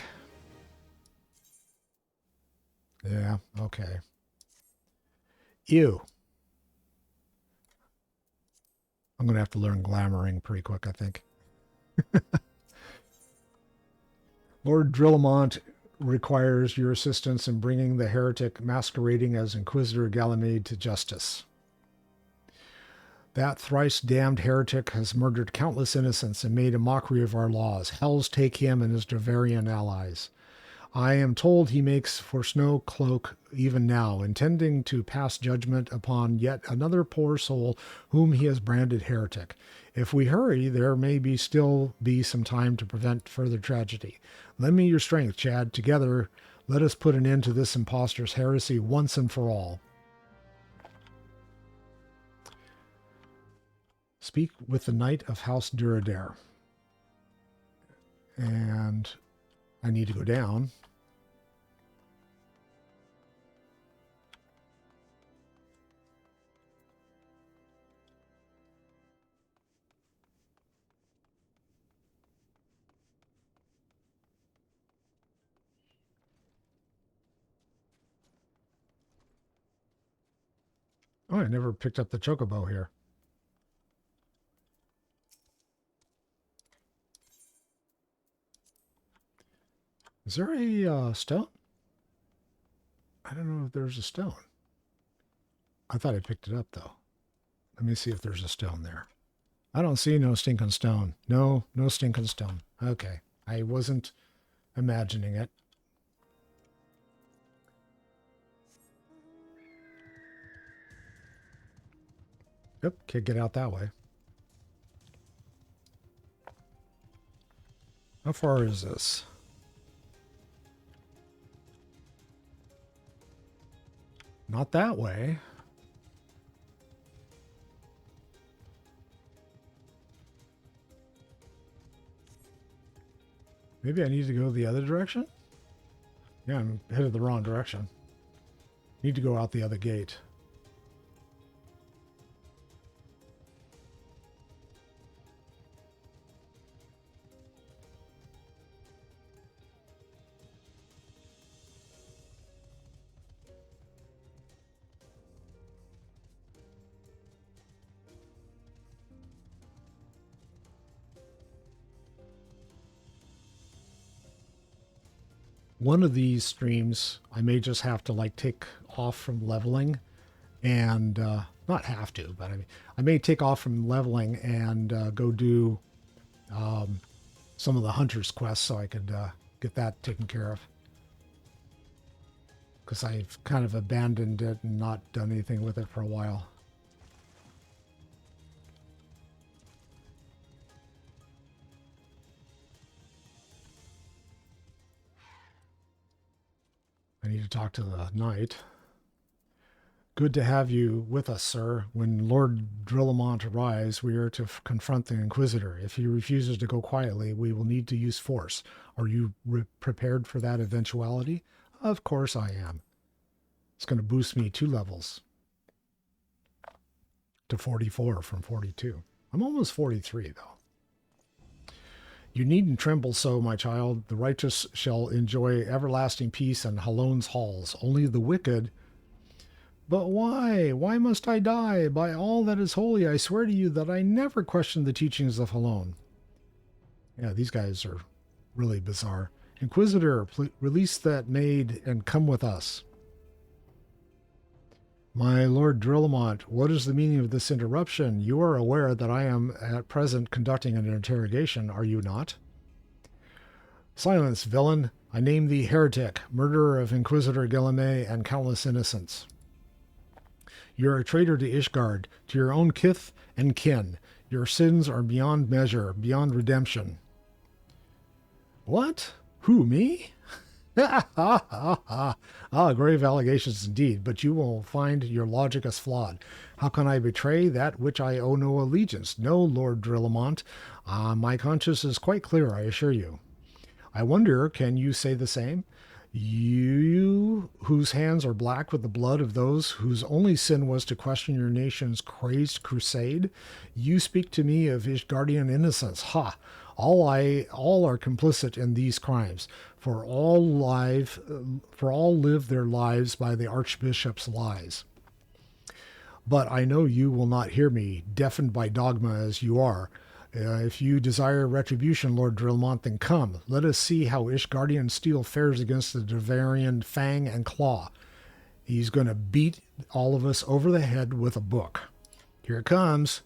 Yeah, okay. Ew. I'm going to have to learn glamoring pretty quick, I think. Lord Drillamont requires your assistance in bringing the heretic masquerading as Inquisitor Ganymede to justice. That thrice damned heretic has murdered countless innocents and made a mockery of our laws. Hells take him and his Dravarian allies. I am told he makes for Snow Cloak even now, intending to pass judgment upon yet another poor soul whom he has branded heretic. If we hurry, there may still be some time to prevent further tragedy. Lend me your strength, Chad. Together, let us put an end to this impostor's heresy once and for all. Speak with the Knight of House Duradere. And I need to go down. Oh, I never picked up the chocobo here. Is there a stone? I don't know if there's a stone. I thought I picked it up, though. Let me see if there's a stone there. I don't see no stinking stone. No stinking stone. Okay. I wasn't imagining it. Yep, can't get out that way. How far is this? Not that way. Maybe I need to go the other direction? Yeah, I'm headed the wrong direction. Need to go out the other gate. One of these streams, I may just have to like take off from leveling and not have to, but I may take off from leveling and go do some of the hunter's quests so I could get that taken care of. Because I've kind of abandoned it and not done anything with it for a while. I need to talk to the knight. Good to have you with us, sir. When Lord Drillamont arrives, we are to confront the Inquisitor. If he refuses to go quietly, we will need to use force. Are you prepared for that eventuality? Of course I am. It's going to boost me 2 levels to 44 from 42. I'm almost 43, though. You needn't tremble so, my child. The righteous shall enjoy everlasting peace in Hallone's halls. Only the wicked... But why? Why must I die? By all that is holy, I swear to you that I never questioned the teachings of Hallone. Yeah, these guys are really bizarre. Inquisitor, release that maid and come with us. My Lord Drillamont, what is the meaning of this interruption? You are aware that I am at present conducting an interrogation, are you not? Silence, villain. I name thee heretic, murderer of Inquisitor Ganymede and countless innocents. You're a traitor to Ishgard, to your own kith and kin. Your sins are beyond measure, beyond redemption. What? Who, me? Grave allegations indeed, but you will find your logic is flawed. How can I betray that which I owe no allegiance? No, Lord Drillamont. My conscience is quite clear, I assure you. I wonder, can you say the same? You, whose hands are black with the blood of those whose only sin was to question your nation's crazed crusade? You speak to me of Ishgardian innocence. Ha! All are complicit in these crimes, for all live their lives by the Archbishop's lies. But I know you will not hear me, deafened by dogma as you are. If you desire retribution, Lord Drillmont, then come. Let us see how Ishgardian Steel fares against the Devarian Fang and Claw. He's going to beat all of us over the head with a book. Here it comes.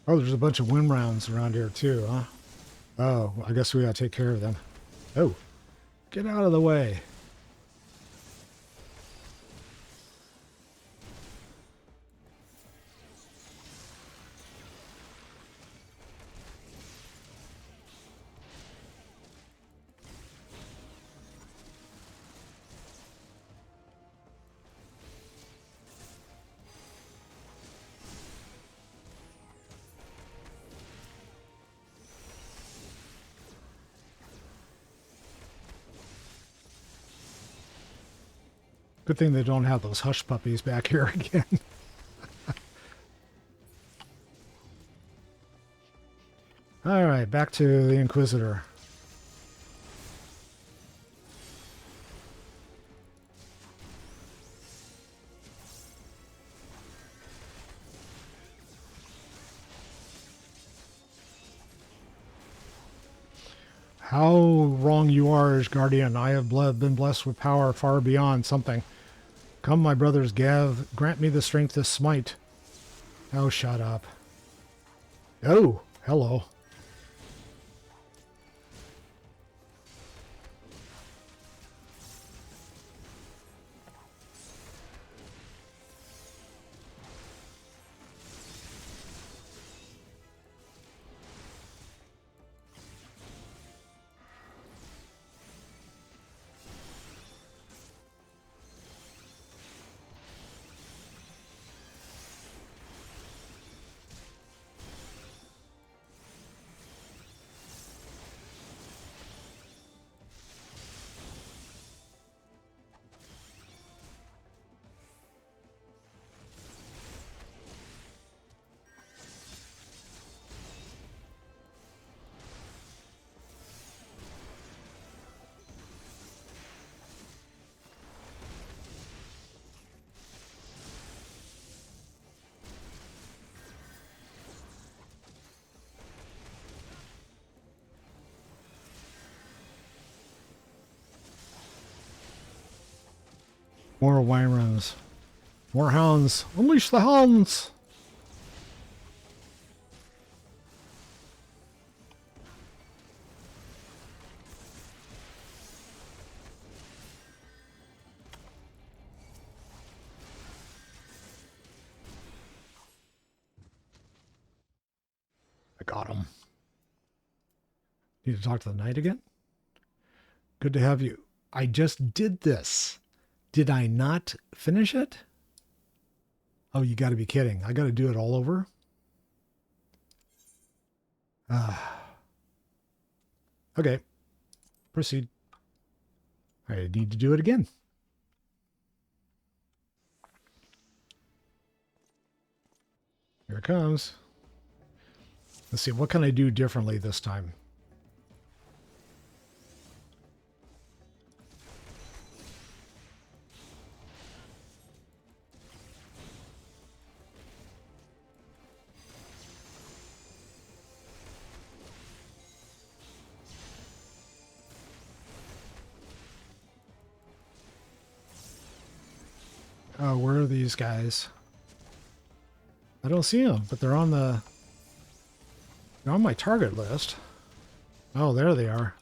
Oh, there's a bunch of wind rounds around here too, huh? Oh, I guess we gotta take care of them. Oh, get out of the way. Good thing they don't have those hush puppies back here again. All right, back to the Inquisitor. How wrong you are, Guardian. I have been blessed with power far beyond something. Come, my brothers, Gav, grant me the strength to smite. Oh, shut up. Oh, hello. More Wyrons. More hounds. Unleash the hounds! I got him. Need to talk to the knight again? Good to have you. I just did this. Did I not finish it? Oh, you got to be kidding. I got to do it all over? Okay. Proceed. I need to do it again. Here it comes. Let's see. What can I do differently this time? Oh, where are these guys? I don't see them, but they're on my target list. Oh, there they are.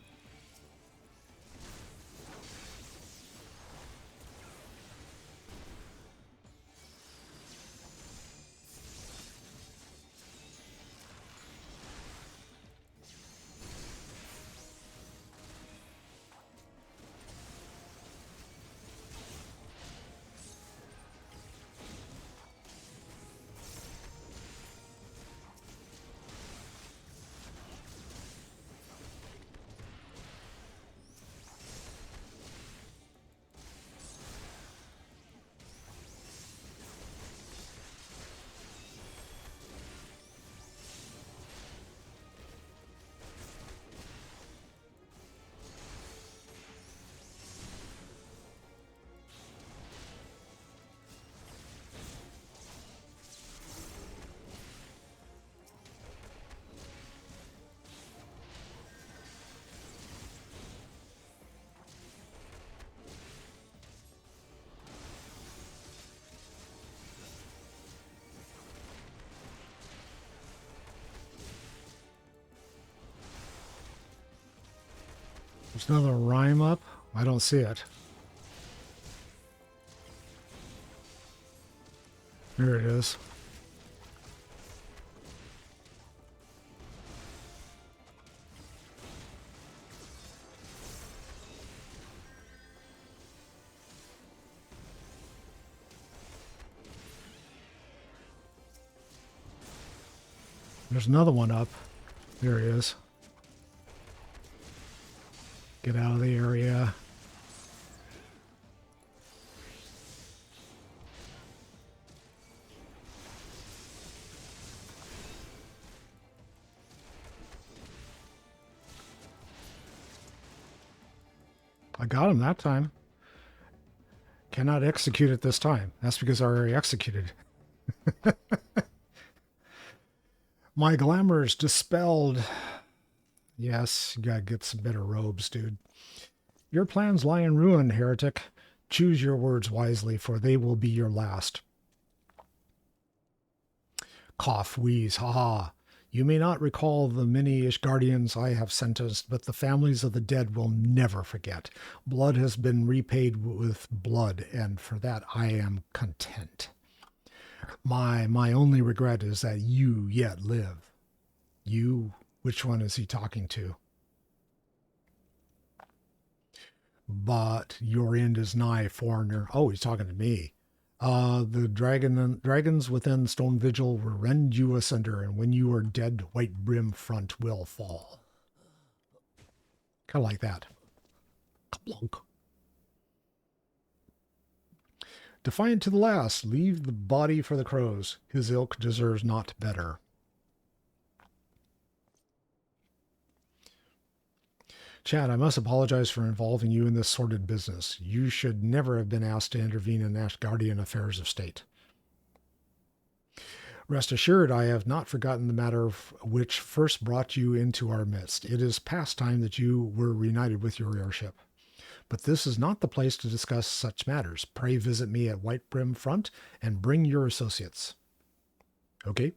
There's another rhyme up. I don't see it. There it is. There's another one up. There he is. Get out of the area. I got him that time. Cannot execute it this time. That's because I already executed. My glamour is dispelled. Yes, you gotta get some better robes, dude. Your plans lie in ruin, heretic. Choose your words wisely, for they will be your last. Cough, wheeze, ha-ha. You may not recall the many Ishgardians I have sentenced, but the families of the dead will never forget. Blood has been repaid with blood, and for that I am content. My only regret is that you yet live. You, which one is he talking to? But your end is nigh, foreigner. Oh, he's talking to me. The dragons within Stone Vigil will rend you asunder, and when you are dead, White Brim Front will fall. Kind of like that. Kablunk. Defiant to the last, leave the body for the crows. His ilk deserves not better. Chad, I must apologize for involving you in this sordid business. You should never have been asked to intervene in Ashgardian affairs of state. Rest assured, I have not forgotten the matter which first brought you into our midst. It is past time that you were reunited with your heirship. But this is not the place to discuss such matters. Pray visit me at White Brim Front and bring your associates. Okay?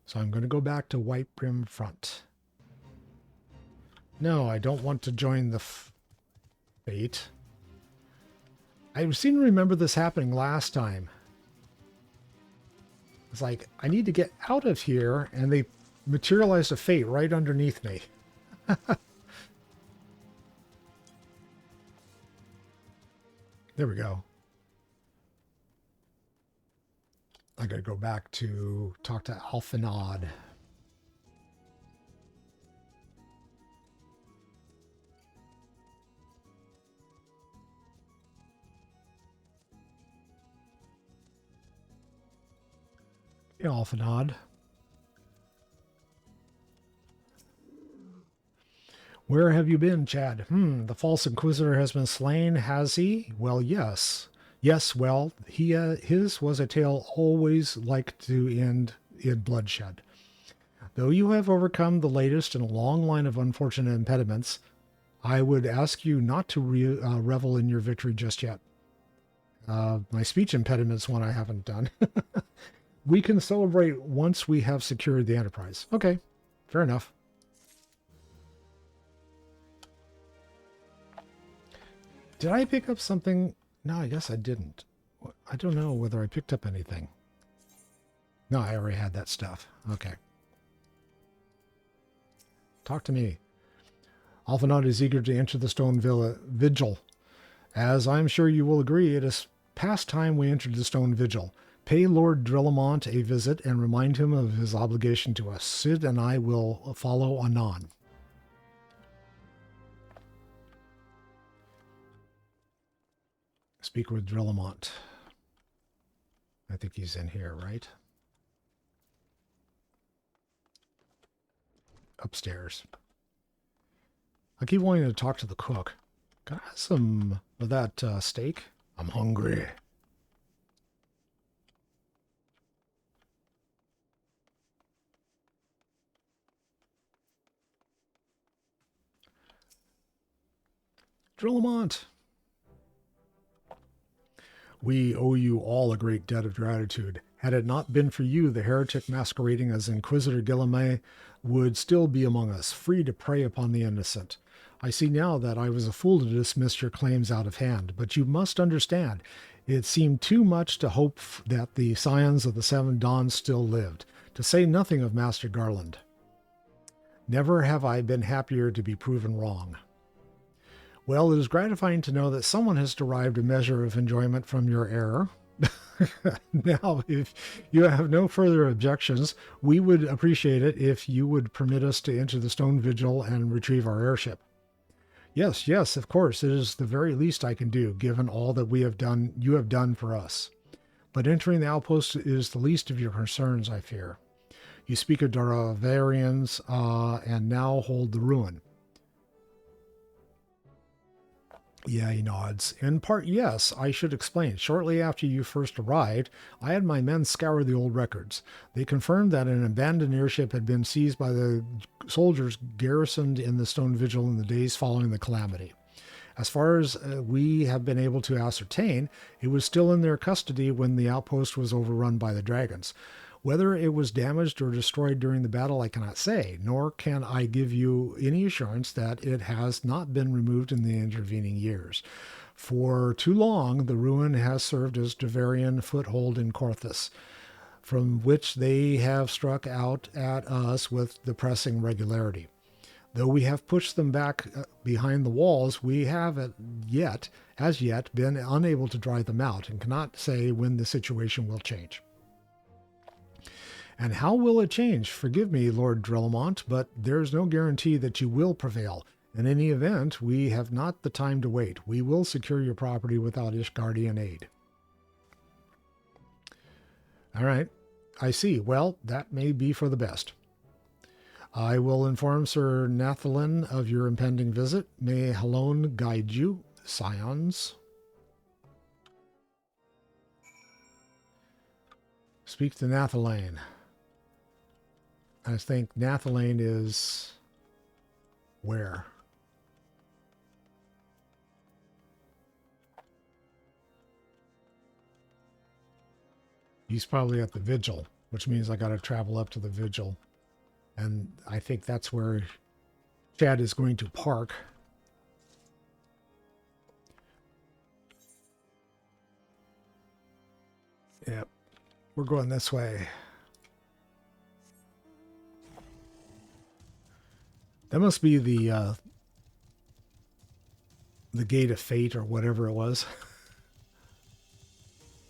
So I'm going to go back to White Brim Front. No, I don't want to join the fate. I seem to remember this happening last time. It's like, I need to get out of here, and they materialized a fate right underneath me. There we go. I gotta go back to talk to Alphanod. Hey, Alphanod. Where have you been, Chad? The false inquisitor has been slain, has he? Well, yes. Yes, well, his was a tale always like to end in bloodshed. Though you have overcome the latest in a long line of unfortunate impediments, I would ask you not to revel in your victory just yet. My speech impediment's one I haven't done. We can celebrate once we have secured the Enterprise. Okay, fair enough. Did I pick up something? No, I guess I didn't. I don't know whether I picked up anything. No, I already had that stuff. Okay. Talk to me. Alphanod is eager to enter the Stone Vigil. As I'm sure you will agree, it is past time we entered the Stone Vigil. Pay Lord Drillamont a visit and remind him of his obligation to us. Sid and I will follow anon. Speak with Drillamont. I think he's in here, right? Upstairs. I keep wanting to talk to the cook. Can I have some of that steak? I'm hungry. Drillamont. We owe you all a great debt of gratitude. Had it not been for you, the heretic masquerading as Inquisitor Guillemot would still be among us, free to prey upon the innocent. I see now that I was a fool to dismiss your claims out of hand, but you must understand, it seemed too much to hope that the scions of the Seven Dawns still lived, to say nothing of Master Garland. Never have I been happier to be proven wrong. Well, it is gratifying to know that someone has derived a measure of enjoyment from your error. Now, if you have no further objections, we would appreciate it if you would permit us to enter the Stone Vigil and retrieve our airship. Yes, yes, of course, it is the very least I can do, given all that you have done for us. But entering the outpost is the least of your concerns, I fear. You speak of Daravarians, and now hold the ruin. Yeah, he nods. In part, yes, I should explain. Shortly after you first arrived, I had my men scour the old records. They confirmed that an abandoned airship had been seized by the soldiers garrisoned in the Stone Vigil in the days following the calamity. As far as we have been able to ascertain, it was still in their custody when the outpost was overrun by the dragons. Whether it was damaged or destroyed during the battle, I cannot say, nor can I give you any assurance that it has not been removed in the intervening years. For too long, the ruin has served as Davarian foothold in Korthus, from which they have struck out at us with depressing regularity. Though we have pushed them back behind the walls, we have as yet been unable to drive them out, and cannot say when the situation will change. And how will it change? Forgive me, Lord Drelamont, but there's no guarantee that you will prevail. In any event, we have not the time to wait. We will secure your property without Ishgardian aid. All right, I see. Well, that may be for the best. I will inform Sir Nathalin of your impending visit. May Halone guide you, scions. Speak to Nathalane. I think Nathalane is where? He's probably at the Vigil, which means I got to travel up to the Vigil. And I think that's where Chad is going to park. Yep, we're going this way. That must be the Gate of Fate or whatever it was.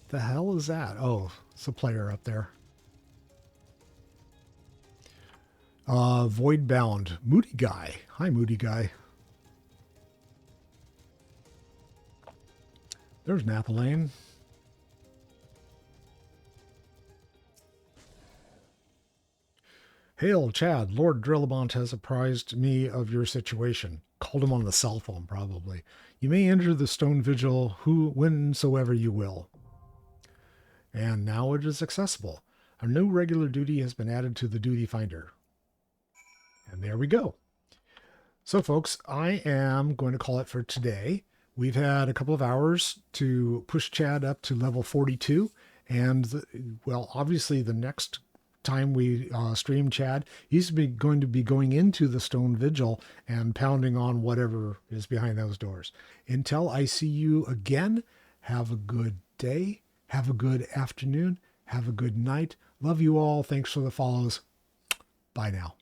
The hell is that? Oh, it's a player up there. Void Bound. Moody Guy. Hi, Moody Guy. There's Nathalane. Hail, Chad. Lord Drillabont has apprised me of your situation. Called him on the cell phone, probably. You may enter the Stone Vigil whensoever you will. And now it is accessible. A new regular duty has been added to the duty finder. And there we go. So, folks, I am going to call it for today. We've had a couple of hours to push Chad up to level 42. And, well, obviously the next time we stream Chad, he's going to be going into the Stone Vigil and pounding on whatever is behind those doors. Until I see you again, have a good day, have a good afternoon, have a good night. Love you all. Thanks for the follows. Bye now.